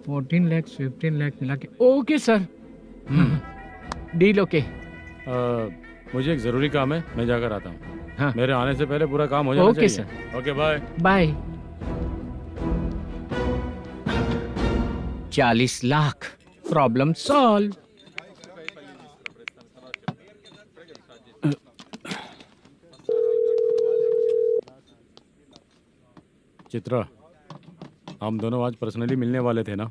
14 लाख 15 लाख मिला के। Okay sir. Deal okay. मुझे एक जरूरी काम है, मैं जाकर आता हूँ। हाँ। मेरे आने से पहले पूरा काम हो जाना ओके चाहिए। Okay bye. Bye. 40 lakh, problem solve. Chitra, हम दोनों आज पर्सनली मिलने वाले थे ना?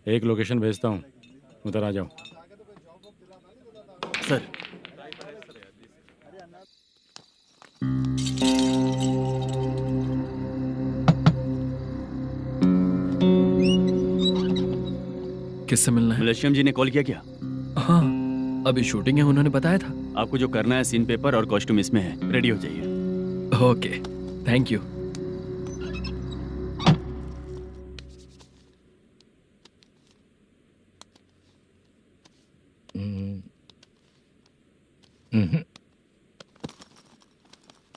एक लोकेशन भेजता हूँ, उधर आ जाओ। सर, किससे मिलना है? मलेशियम जी ने कॉल किया क्या? हाँ, अभी शूटिंग है, उन्होंने बताया था। आपको जो करना है, सीन पेपर और कॉस्ट्यूम इसमें है, रेडी हो जाइए। Okay, thank you.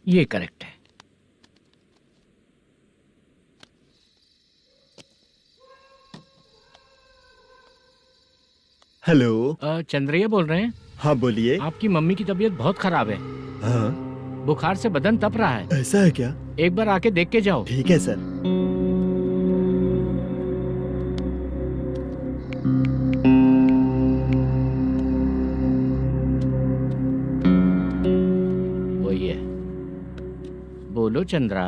ये करेक्ट है। हेलो। चंद्रैया बोल रहे हैं? हाँ बोलिए। आपकी मम्मी की तबीयत बहुत खराब है। हाँ, बुखार से बदन तप रहा है। ऐसा है क्या? एक बार आके देख के जाओ। ठीक है सर। वही है। बोलो चंद्रा।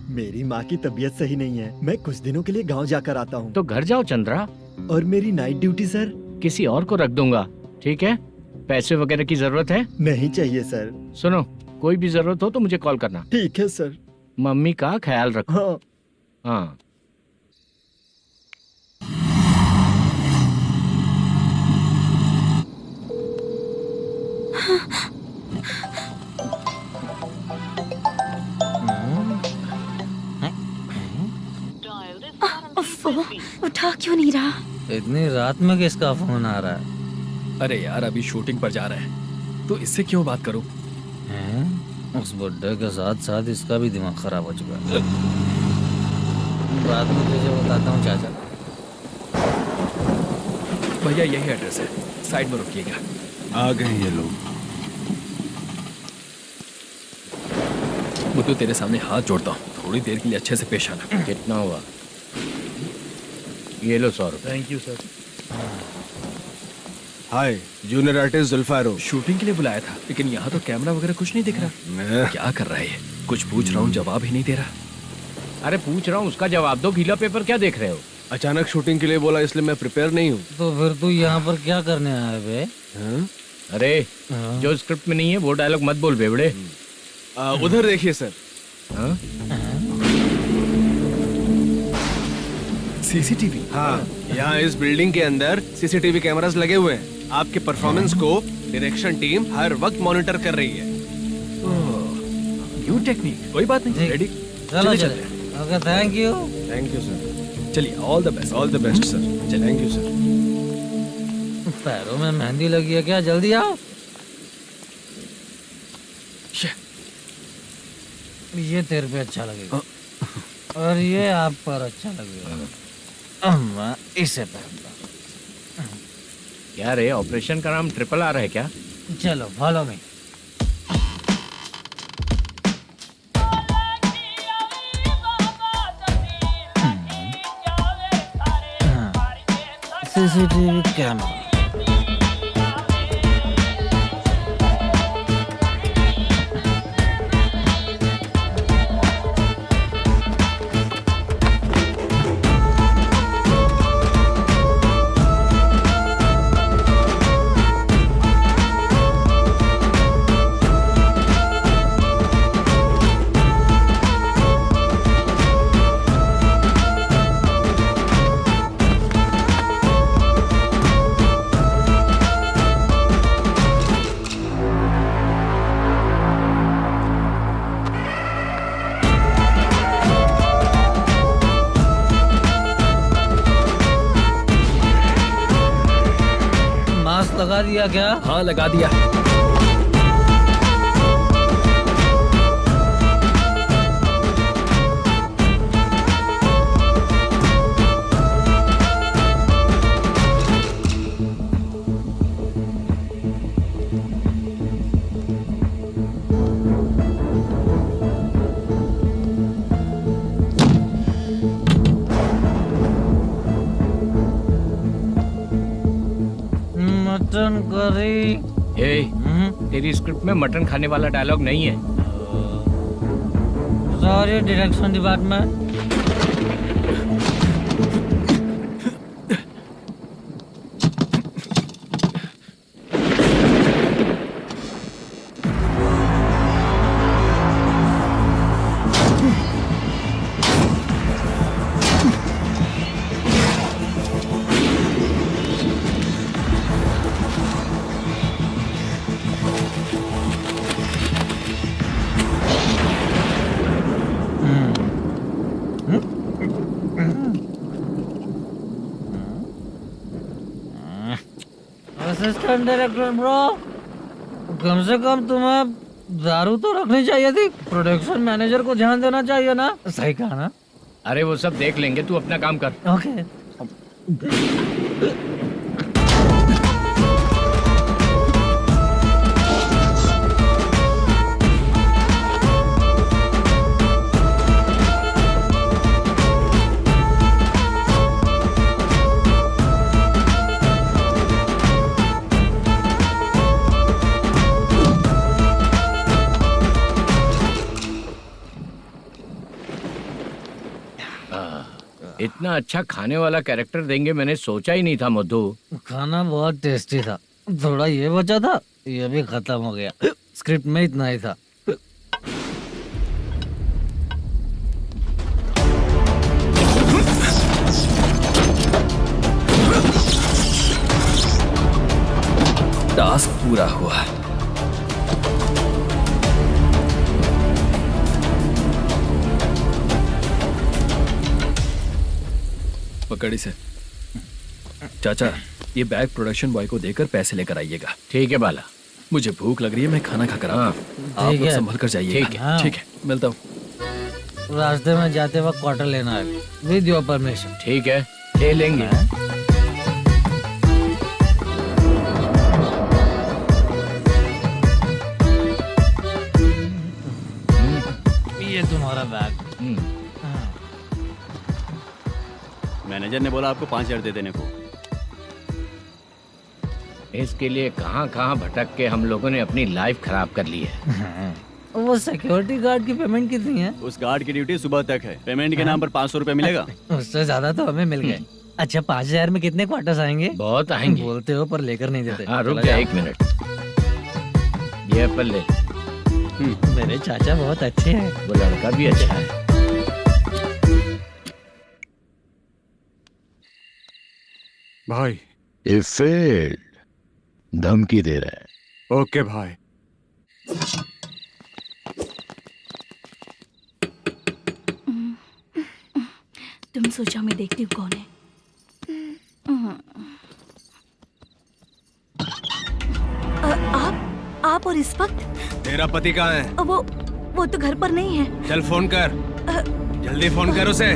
मेरी माँ की तबीयत सही नहीं है, मैं कुछ दिनों के लिए गांव जाकर आता हूँ। तो घर जाओ चंद्रा। और मेरी नाइट ड्यूटी सर? किसी और को रख दूंगा, ठीक है? पैसे वगैरह की जरूरत है? नहीं चाहिए सर। सुनो, कोई भी जरूरत हो तो मुझे कॉल करना। ठीक है सर। मम्मी का ख्याल रखो। हाँ। हाँ। उठा क्यों नहीं रहा? इतनी रात में किसका फोन आ रहा है? अरे यार, अभी शूटिंग पर जा रहे हैं, तो इससे क्यों बात करूं? हैं? उस बुड्ढे के साथ साथ इसका भी दिमाग खराब हो चुका है। रात में तुझे बताता हूँ चाचा। भैया यही एड्रेस है, साइड में रुकिएगा। आ गए ये लोग। मुझे तेरे सामने हाथ जोड़ता हूँ, थोड़ी देर के लिए अच्छे से पेश आना। कितना हुआ? ये लो 100 रुपए। Thank you sir. Hi, junior artist Zulfar हो। शूटिंग के लिए बुलाया था, लेकिन यहाँ तो कैमरा वगैरह कुछ नहीं दिख रहा। क्या कर रहा है ये? कुछ पूछ रहा हूँ, जवाब ही नहीं दे रहा। अरे पूछ रहा हूँ, उसका जवाब दो। गीला पेपर क्या देख रहे हो? अचानक शूटिंग के लिए बोला, इसलिए मैं प्रिपेयर नहीं हूँ। तो फिर तू यहाँ पर क्या करने आया बे? अरे जो स्क्रिप्ट में नहीं है वो डायलॉग मत बोल बेवड़े। उधर देखिए सर। सीसीटीवी? हाँ, यहाँ इस बिल्डिंग के अंदर सीसीटीवी कैमरास लगे हुए हैं। आपके परफॉर्मेंस को डायरेक्शन टीम हर वक्त मॉनिटर कर रही है। न्यू टेक्निक, कोई बात नहीं। रेडी? चलो चले। Okay, thank you. Thank you sir. चलिए, all the best. All the best sir. Thank you sir. पैरों में मेहंदी लगी है क्या? जल्दी आओ। ये तेरे पे अच्छा लगेगा और ये आप पर अच्छा लगेगा। मैं इसे पहनता। क्या रे, ऑपरेशन का नाम ट्रिपल आर है क्या? चलो फॉलो मी। CCTV camera. लगा दिया क्या? हाँ, लगा दिया। Mutton curry. तेरी स्क्रिप्ट में मटन खाने वाला डायलॉग नहीं है। Sorry direction department. Assistant director bro, कम से कम तुम्हें दारू तो रखनी चाहिए थी। प्रोडक्शन मैनेजर को ध्यान देना चाहिए ना। सही कहा ना? अरे वो सब देख लेंगे, तू अपना काम कर। ओके। इतना अच्छा खाने वाला कैरेक्टर देंगे मैंने सोचा ही नहीं था मधु। खाना बहुत टेस्टी था। थोड़ा ये बचा था, ये भी खत्म हो गया। स्क्रिप्ट में इतना ही था। टास्क पूरा हुआ। पकड़ी से चाचा, ये बैग प्रोडक्शन बॉय को देकर पैसे लेकर आइएगा। ठीक है बाला। मुझे भूख लग रही है, मैं खाना खाकर आता हूँ। आप लोग संभल कर जाइए। ठीक है। ठीक है, मिलता हूँ। रास्ते में जाते वक्त क्वार्टर लेना है विद योर परमिशन। ठीक है, ले लेंगे। ये तुम्हारा बैग। मैनेजर ने बोला आपको 5,000 दे देने को। इसके लिए कहाँ कहाँ भटक के हम लोगों ने अपनी लाइफ खराब कर ली है। वो सिक्योरिटी गार्ड की पेमेंट कितनी है? उस गार्ड की ड्यूटी सुबह तक है। पेमेंट के नाम पर 500 रुपए मिलेगा। उससे ज्यादा तो हमें मिल गए। अच्छा 5,000 में कितने क्वार्टर्स आएंगे? बहुत आएंगे। बोलते हो पर लेकर नहीं देते। हाँ रुक जा 1 मिनट। ये एप्पल ले। मेरे चाचा बहुत अच्छे हैं। वो लड़का भी अच्छा है। भाई ये फेल्ड, धमकी दे रहा है। ओके भाई। तुम सोचा मैं देखती हूँ कौन है। आप और इस वक्त तेरा पति कहाँ है? वो तो घर पर नहीं है। चल फोन कर, जल्दी फोन कर उसे।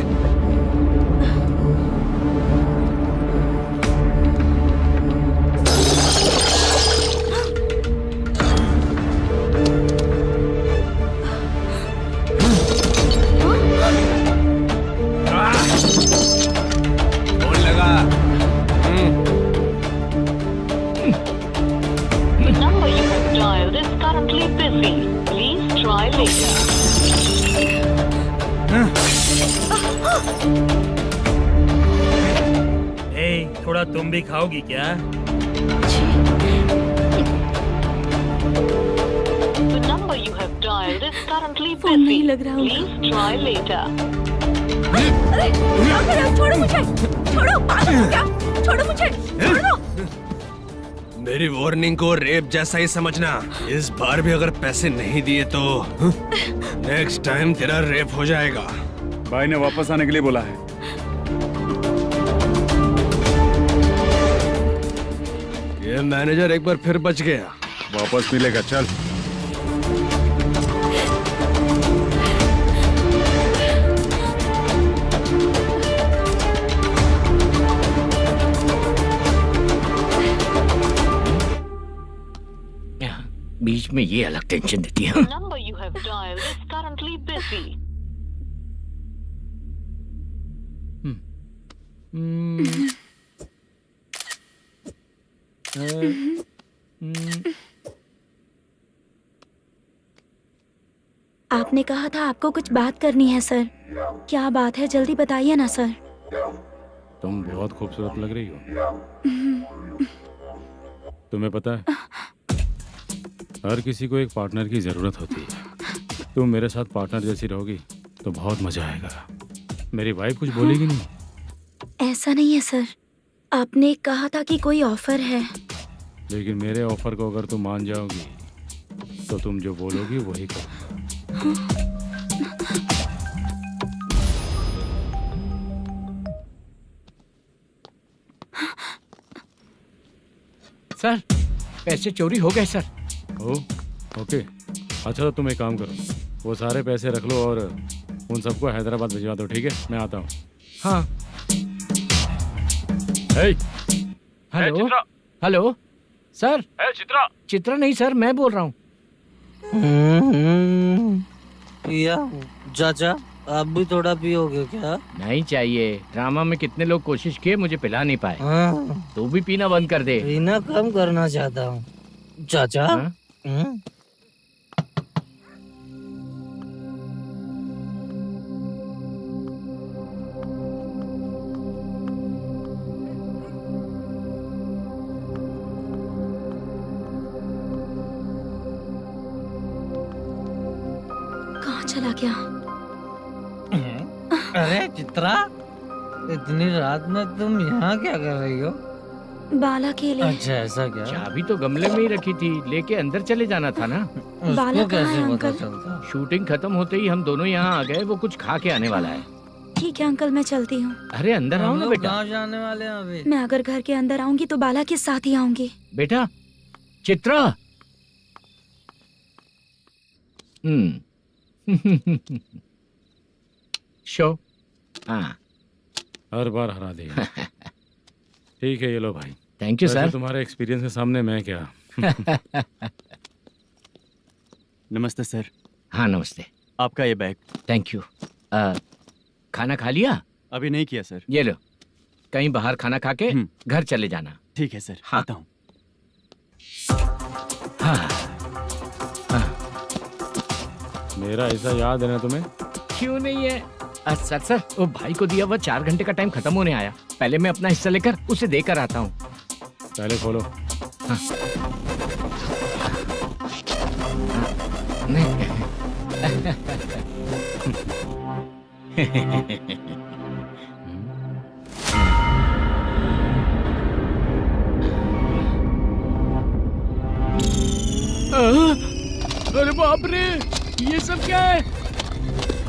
फोन लगा। number you have dialed is currently busy. Please try later. थोड़ा तुम भी खाओगी क्या? The number you have dialed is currently phone नहीं busy. लग रहा होगा। Please try later. अरे क्या कर रहे हो? छोड़ो मुझे, छोड़ो, पागल हो क्या? छोड़ो मुझे, छोड़ो। मेरी वार्निंग को रेप जैसा ही समझना। इस बार भी अगर पैसे नहीं दिए तो नेक्स्ट टाइम तेरा रेप हो जाएगा। भाई ने वापस आने के लिए बोला है। ये मैनेजर एक बार फिर बच गया। वापस मिलेगा, चल। बीच में ये अलग टेंशन देती है। The number you have dialed is currently busy. आपने कहा था आपको कुछ बात करनी है सर। क्या बात है, जल्दी बताइए ना सर। तुम बहुत खूबसूरत लग रही हो। तुम्हें पता है, हर किसी को एक पार्टनर की जरूरत होती है। तुम मेरे साथ पार्टनर जैसी रहोगी तो बहुत मजा आएगा। मेरी वाइफ कुछ बोलेगी नहीं? ऐसा नहीं है सर, आपने कहा था कि कोई ऑफर है। लेकिन मेरे ऑफर को अगर तुम मान जाओगी तो तुम जो बोलोगी वही करूँगा। सर, पैसे चोरी हो गए सर। ओके, अच्छा तो तुम एक काम करो, वो सारे पैसे रख लो और उन सबको हैदराबाद भिजवा दो, ठीक है? मैं आता हूँ। हाँ। Hello hello sir. Chitra? Chitra नहीं सर, मैं बोल रहा हूँ। या चाचा, आप भी थोड़ा पियोगे क्या? नहीं चाहिए। ड्रामा में कितने लोग कोशिश किए, मुझे पिला नहीं पाए। तू भी पीना बंद कर दे। पीना कम करना चाहता हूँ चाचा। कहाँ चला गया? अरे चित्रा, इतनी रात में तुम यहाँ क्या कर रही हो? बाला के लिए। अच्छा ऐसा क्या? चाबी तो गमले में ही रखी थी, लेके अंदर चले जाना था ना। बाला उसको कहाँ है कैसे पता अंकल? चलता? शूटिंग खत्म होते ही हम दोनों यहाँ आ गए। वो कुछ खा के आने वाला है। ठीक है अंकल, मैं चलती हूँ। अरे अंदर आओ हम ना लोग बेटा। कहाँ जाने वाले हैं अभी? मैं अगर घर के अंदर आऊंगी तो बाला के साथ ही आऊंगी। बेटा चित्रा। शो। हाँ, हर बार हरा दे। ठीक है, ये लो भाई। थैंक यू वैसे सर। तुम्हारे एक्सपीरियंस के सामने मैं क्या। नमस्ते सर। हाँ नमस्ते। आपका ये बैग। Thank you. खाना खा लिया? अभी नहीं किया सर। ये लो, कहीं बाहर खाना खा के घर चले जाना। ठीक है सर। हाँ। आता हूँ। हाँ। मेरा ऐसा याद है ना तुम्हें? क्यों नहीं है? सर सर, वो भाई को दिया हुआ 4 घंटे का टाइम खत्म होने आया। पहले मैं अपना हिस्सा लेकर उसे देकर आता हूँ। पहले खोलो। हाँ। अरे बाप रे, ये सब क्या है?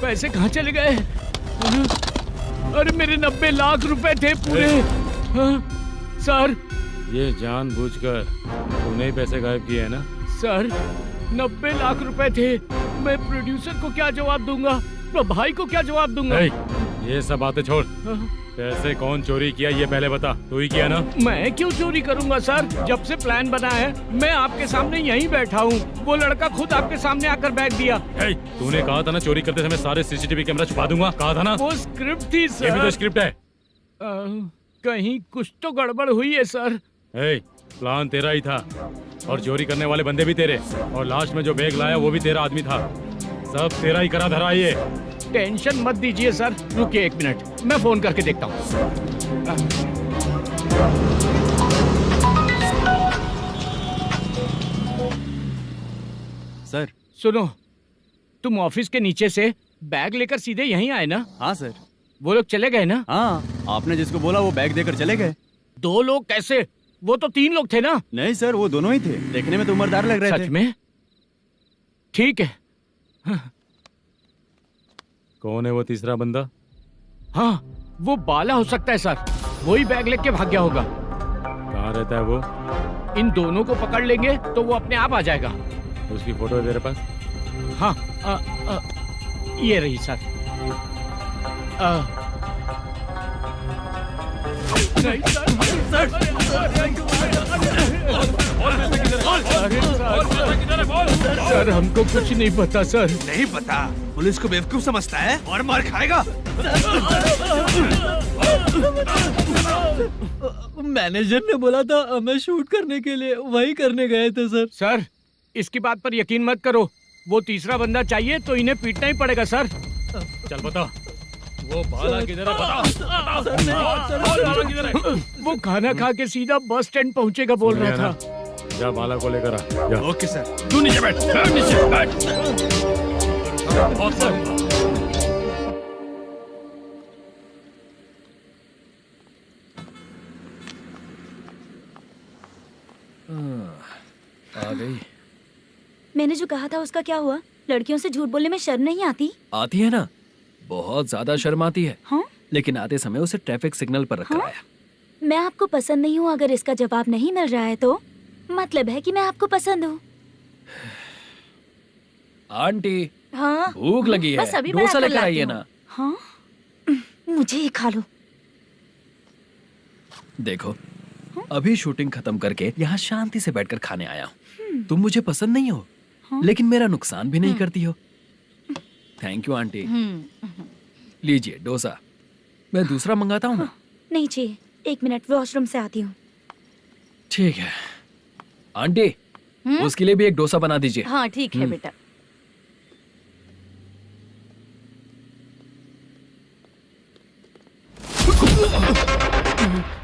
पैसे कहाँ चले गए? अरे मेरे 90 लाख रुपए थे पूरे। सर, ये जानबूझकर तूने ही पैसे गायब किए हैं ना? सर 90 लाख रुपए थे। मैं प्रोड्यूसर को क्या जवाब दूंगा, तो भाई को क्या जवाब दूंगा? ये सब बातें छोड़। पैसे कौन चोरी किया ये पहले बता। तू ही किया ना? मैं क्यों चोरी करूंगा सर? जब से प्लान बना है मैं आपके सामने यहीं बैठा हूँ। वो लड़का खुद आपके सामने आकर बैग दिया। तूने कहा था ना चोरी करते समय सारे सीसीटीवी कैमरा छुपा दूंगा, कहा था ना? वो स्क्रिप्ट थी सर। ये भी तो स्क्रिप्ट है। कहीं कुछ तो गड़बड़ हुई है सर। प्लान तेरा ही था और चोरी करने वाले बंदे भी तेरे, और लास्ट में जो बैग लाया वो भी तेरा आदमी था। सब तेरा ही करा धरा ये। टेंशन मत दीजिए सर। रुकिए 1 मिनट, मैं फोन करके देखता हूँ। सर सुनो, तुम ऑफिस के नीचे से बैग लेकर सीधे यहीं आए ना? हाँ सर। वो लोग चले गए ना? हाँ, आपने जिसको बोला वो बैग देकर चले गए। 2 लोग कैसे? वो तो 3 लोग थे ना? नहीं सर, वो दोनों ही थे। देखने में तो उम्रदार लग रहे थे। सच में? ठीक है। कौन है वो तीसरा बंदा? हाँ, वो बाला हो सकता है सर। वही बैग लेके भाग गया होगा। कहाँ रहता है वो? इन दोनों को पकड़ लेंगे तो वो अपने आप आ जाएगा। उसकी फोटो है तेरे पास? हाँ, ये रही सर। नहीं सर, हमको कुछ नहीं पता सर। नहीं पता? पुलिस को बेवकूफ समझता है और मार खाएगा। मैनेजर ने बोला था हमें शूट करने के लिए, वही करने गए थे सर। सर इसकी बात पर यकीन मत करो, वो तीसरा बंदा चाहिए तो इन्हें पीटना ही पड़ेगा सर। चल बता, वो बाला किधर है? बता, बोल बाला किधर है? वो खाना खा के सीधा बस स्टैंड पहुंचेगा बोल रहा था। जा बाला को लेकर आ। जा। Okay sir. तू नीचे बैठ, नीचे बैठ। बहुत सर। आ गई। मैंने जो कहा था उसका क्या हुआ? लड़कियों से झूठ बोलने में शर्म नहीं आती? आती है ना, बहुत ज्यादा शर्म आती है। हाँ? लेकिन आते समय उसे ट्रैफिक सिग्नल पर रखा हाँ? है। मैं आपको पसंद नहीं हूँ अगर इसका जवाब नहीं मिल रहा है तो मतलब है कि मैं आपको पसंद हूँ। आंटी, हाँ? भूख लगी है, बस अभी डोसा बनाकर लेकर लाती आइए हूँ। ना। हाँ? मुझे ही खा लो। देखो, अभी शूटिंग खत्म करके यहाँ शांति से बैठकर खाने आया हूँ। तुम मुझे पसंद नहीं हो, लेकिन मेरा नुकसान भी नहीं करती हो। Thank you aunty. लीजिए डोसा। मैं दूसरा मंगाता हूँ ना? नहीं चाहिए, 1 मिनट वॉशरूम से आती हूँ। ठीक है आंटी, उसके लिए भी एक डोसा बना दीजिए। हाँ ठीक है बेटा।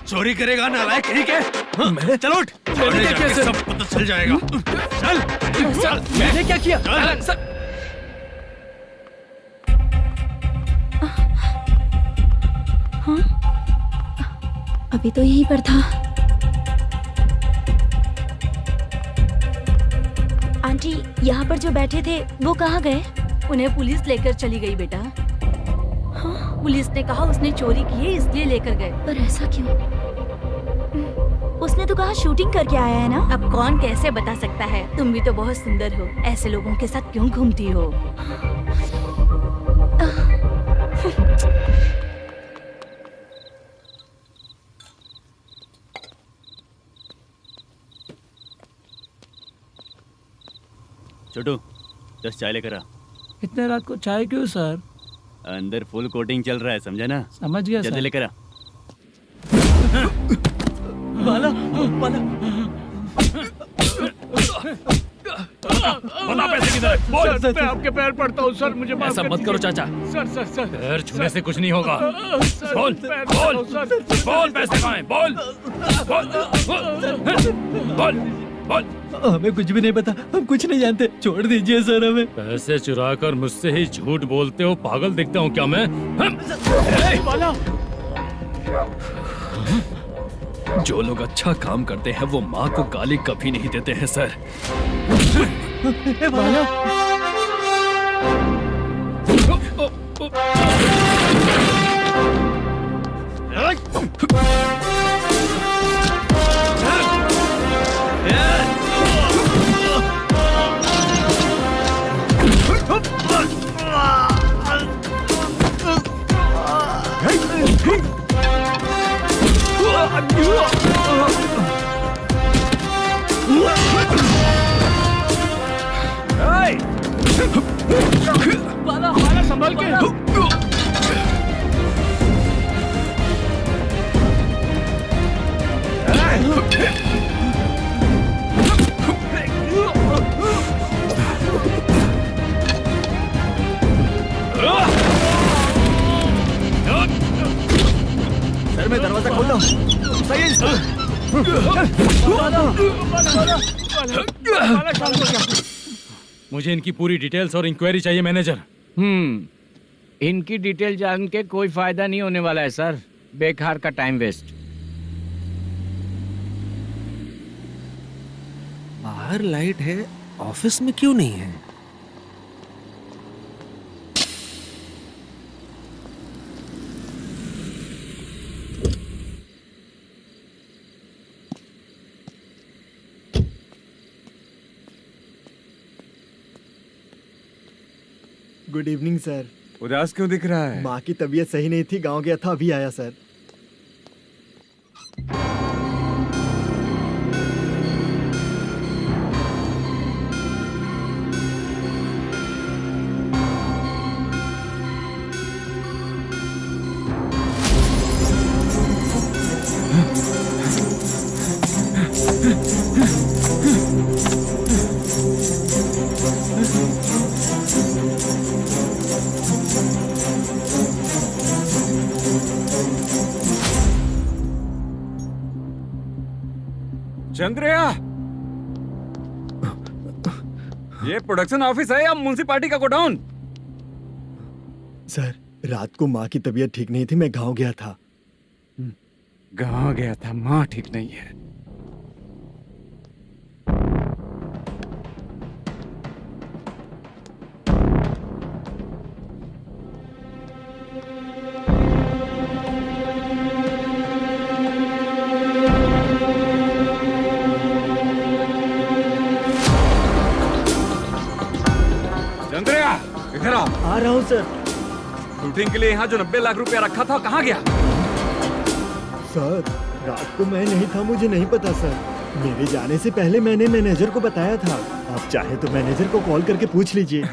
चोरी करेगा नालायक कहीं के? मैं? चलो उठ। मैंने क्या किया? सब पता चल जाएगा। चल। मैंने क्या किया? हाँ? अभी तो यहीं पर था। आंटी, यहाँ पर जो बैठे थे वो कहाँ गए? उन्हें पुलिस लेकर चली गई बेटा। हाँ? पुलिस ने कहा उसने चोरी की है इसलिए लेकर गए। पर ऐसा क्यों? उसने तो कहा शूटिंग करके आया है ना। अब कौन कैसे बता सकता है? तुम भी तो बहुत सुंदर हो, ऐसे लोगों के साथ क्यों घूमती हो? छोटू 10 चाय लेकर आ। इतने रात को चाय क्यों सर? अंदर फुल कोटिंग चल रहा है, समझा ना? समझ गया जल्दी सर। लेकर आ। बाला, बाला। बता पैसे किधर है? बोल। सर, मैं आपके पैर पड़ता हूँ सर, मुझे माफ ऐसा कर मत करो दीजिए। चाचा। सर सर सर पैर छूने से कुछ नहीं होगा। सर, बोल, पैर बोल, पड़ता हूँ, सर। बोल पैसे कहाँ हैं? बोल, बोल, बोल, बोल। हमें कुछ भी नहीं पता, हम कुछ नहीं जानते, छोड़ दीजिए सर हमें। पैसे चुराकर मुझसे ही झूठ बोलते हो, पागल दिखता हूँ क्या मैं? बाला, जो लोग अच्छा काम करते हैं वो माँ को गाली कभी नहीं देते हैं सर। बाला। बाला, बाला संभाल के। सर मैं दरवाजा खोलता हूँ। सही है सर। मुझे इनकी पूरी डिटेल्स और इंक्वायरी चाहिए मैनेजर। इनकी डिटेल जान के कोई फायदा नहीं होने वाला है सर, बेकार का टाइम वेस्ट। बाहर लाइट है, ऑफिस में क्यों नहीं है? Good evening sir. उदास क्यों दिख रहा है? माँ की तबीयत सही नहीं थी, गांव गया था, अभी आया सर। चंद्रया, ये प्रोडक्शन ऑफिस है या म्युनिसिपालिटी का गोडाउन? सर, रात को माँ की तबीयत ठीक नहीं थी, मैं गांव गया था। गांव गया था, माँ ठीक नहीं है। चंद्रया, इधर आओ। आ रहा हूँ सर। शूटिंग के लिए यहाँ जो 90 लाख रुपया रखा था, कहाँ गया? सर, रात को मैं नहीं था, मुझे नहीं पता सर। मेरे जाने से पहले मैंने मैनेजर को बताया था। आप चाहे तो मैनेजर को कॉल करके पूछ लीजिए।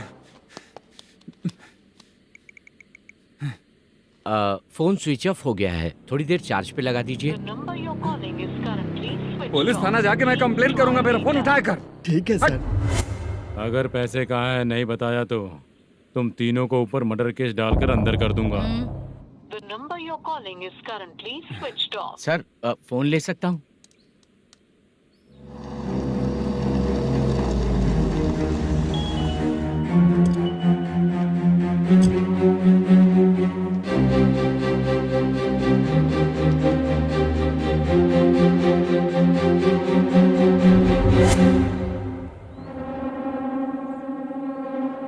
फोन स्विच ऑफ हो गया है, थोड़ी देर चार्ज पे लगा दीजिए। पुलिस थाना जाके मैं कंप्लेंट करूंगा, मेरा फोन उठाया कर। ठीक है सर। अगर पैसे कहाँ है नहीं बताया तो तुम तीनों को ऊपर मर्डर केस डालकर अंदर कर दूंगा। The number you're calling is currently switched off. Sir, phone ले सकता हूँ?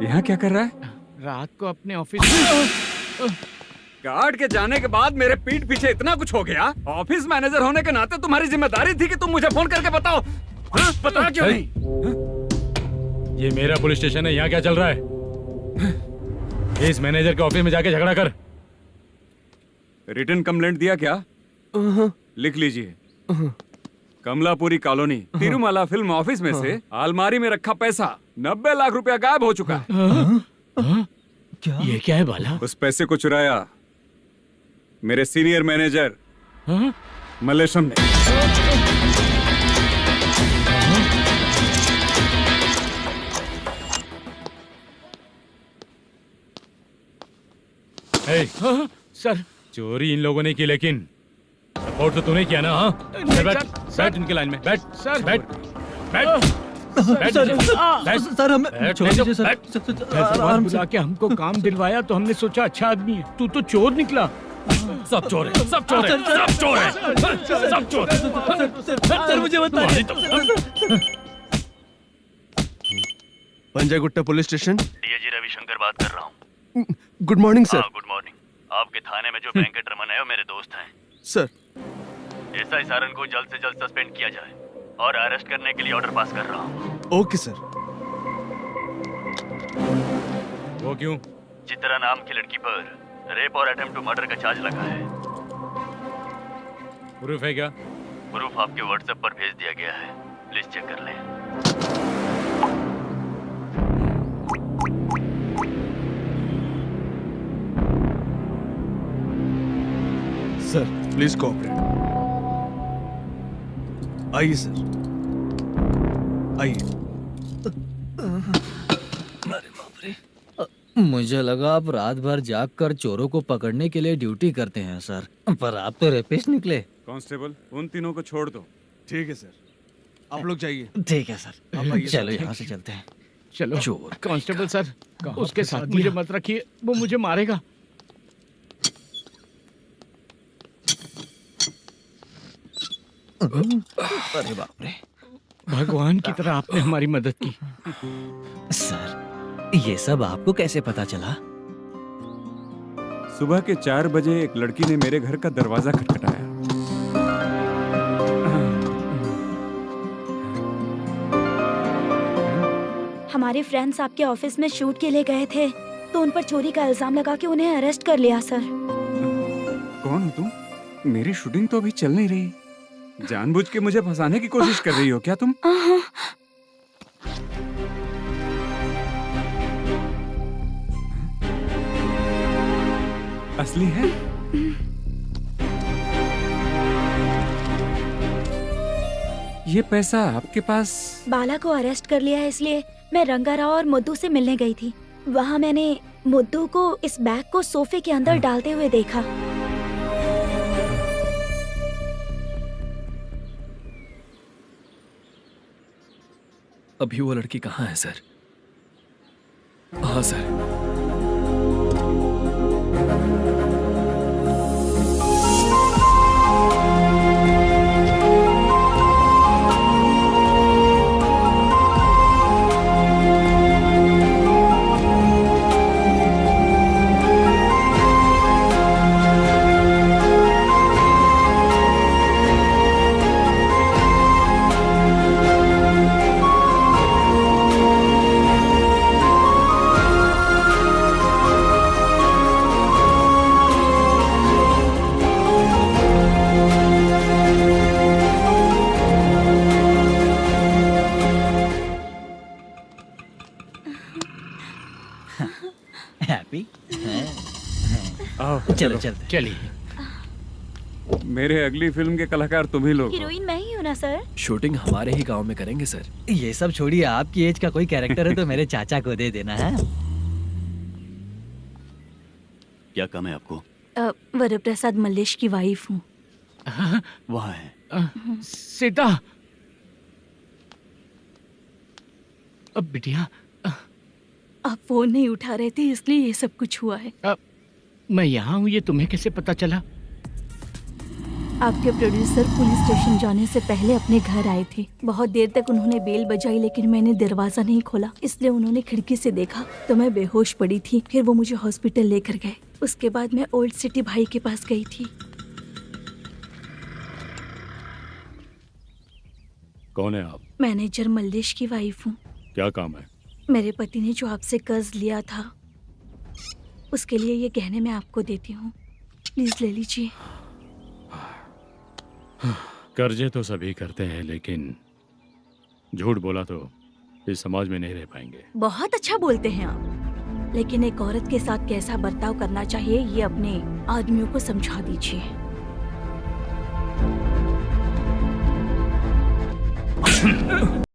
यहाँ क्या कर रहा है? रात को अपने ऑफिस गार्ड के जाने के बाद मेरे पीठ पीछे इतना कुछ हो गया। ऑफिस मैनेजर होने के नाते तुम्हारी जिम्मेदारी थी कि तुम मुझे फोन करके बताओ। हाँ? बता क्यों नहीं? ये मेरा पुलिस स्टेशन है, यहाँ क्या चल रहा है? इस मैनेजर के ऑफिस में जाके झगड़ा कर। रिटन कंप्लेंट दिया क्या? लिख लीजिए। Kamalapuri colony, Tirumala film office में से अलमारी में रखा पैसा 90 लाख रुपया गायब हो चुका है। ये क्या है बाला? उस पैसे को चुराया मेरे सीनियर मैनेजर मलेशम ने। सर, चोरी इन लोगों ने की, लेकिन सपोर्ट तो तूने किया ना? हाँ, बैठ इनकी लाइन में, बैठ सर, बैठ बैठ सर, हमें छोड़ दीजिए सर। आराम बुला के हमको काम दिलवाया तो हमने सोचा अच्छा आदमी है, तू तो चोर निकला। सब चोर है, सब चोर है, सब चोर है, सब चोर है। सर, मुझे बताइए। Panjagutta police station, DIG Ravishankar बात कर रहा हूँ। Good morning sir. Good morning. आपके थाने में जो वेंकट रमन है वो मेरे दोस्त हैं। सर, एसआई सारन को जल्द से जल्द सस्पेंड किया जाए और अरेस्ट करने के लिए ऑर्डर पास कर रहा हूँ। Okay sir. वो क्यों? चित्रा नाम की लड़की पर रेप और अटेम्प्ट टू मर्डर का चार्ज लगा है। प्रूफ है क्या? प्रूफ आपके व्हाट्सएप पर भेज दिया गया है, प्लीज चेक कर लें। Sir, please cooperate. आइए सर, आइए। मुझे लगा आप रात भर जाग कर चोरों को पकड़ने के लिए ड्यूटी करते हैं सर, पर आप तो रेपिस्ट निकले। कांस्टेबल, उन तीनों को छोड़ दो। ठीक है सर, आप लोग जाइए। ठीक है सर, चलो यहाँ से चलते हैं। चलो चोर कांस्टेबल सर, उसके साथ मुझे मत रखिए, वो मुझे मारेगा। अरे बाप रे, भगवान की तरह आपने हमारी मदद की। सर, ये सब आपको कैसे पता चला? सुबह के 4 बजे एक लड़की ने मेरे घर का दरवाजा खटखटाया। हमारे फ्रेंड्स आपके ऑफिस में शूट के लिए गए थे, तो उन पर चोरी का इल्जाम लगा के उन्हें अरेस्ट कर लिया सर। कौन हो तुम? मेरी शूटिंग तो अभी चल नहीं रही। जानबूझ के मुझे फंसाने की कोशिश कर रही हो क्या तुम? असली है? ये पैसा आपके पास? बाला को अरेस्ट कर लिया है, इसलिए मैं रंगाराव और मुद्दू से मिलने गई थी। वहाँ मैंने मुद्दू को इस बैग को सोफे के अंदर डालते हुए देखा। अभी वो लड़की कहाँ है सर? हाँ सर। हैप्पी? आओ चलो चलते। चलिए। मेरे अगली फिल्म के कलाकार तुम ही लोग हो। हीरोइन मैं ही हूँ ना सर। शूटिंग हमारे ही गांव में करेंगे सर। ये सब छोड़िए, आपकी एज का कोई कैरेक्टर है तो मेरे चाचा को दे देना है। क्या काम है आपको? वरप्रसाद मल्लेश की वाइफ हूँ। वहाँ है। सीता। अब बिटिया आप फोन नहीं उठा रहे थे इसलिए ये सब कुछ हुआ है। मैं यहाँ हूँ, ये तुम्हें कैसे पता चला? आपके प्रोड्यूसर पुलिस स्टेशन जाने से पहले अपने घर आए थे। बहुत देर तक उन्होंने बेल बजाई लेकिन मैंने दरवाजा नहीं खोला, इसलिए उन्होंने खिड़की से देखा तो मैं बेहोश पड़ी थी। फिर वो मुझे हॉस्पिटल लेकर गए। उसके बाद मैं ओल्ड सिटी भाई के पास गई थी। कौन है आप? मैनेजर मल्लेश की वाइफ हूँ। क्या काम है? मेरे पति ने जो आपसे कर्ज लिया था उसके लिए ये गहने मैं आपको देती हूँ, प्लीज ले लीजिए। कर्जे तो सभी करते हैं, लेकिन झूठ बोला तो इस समाज में नहीं रह पाएंगे। बहुत अच्छा बोलते हैं आप, लेकिन एक औरत के साथ कैसा बर्ताव करना चाहिए ये अपने आदमियों को समझा दीजिए।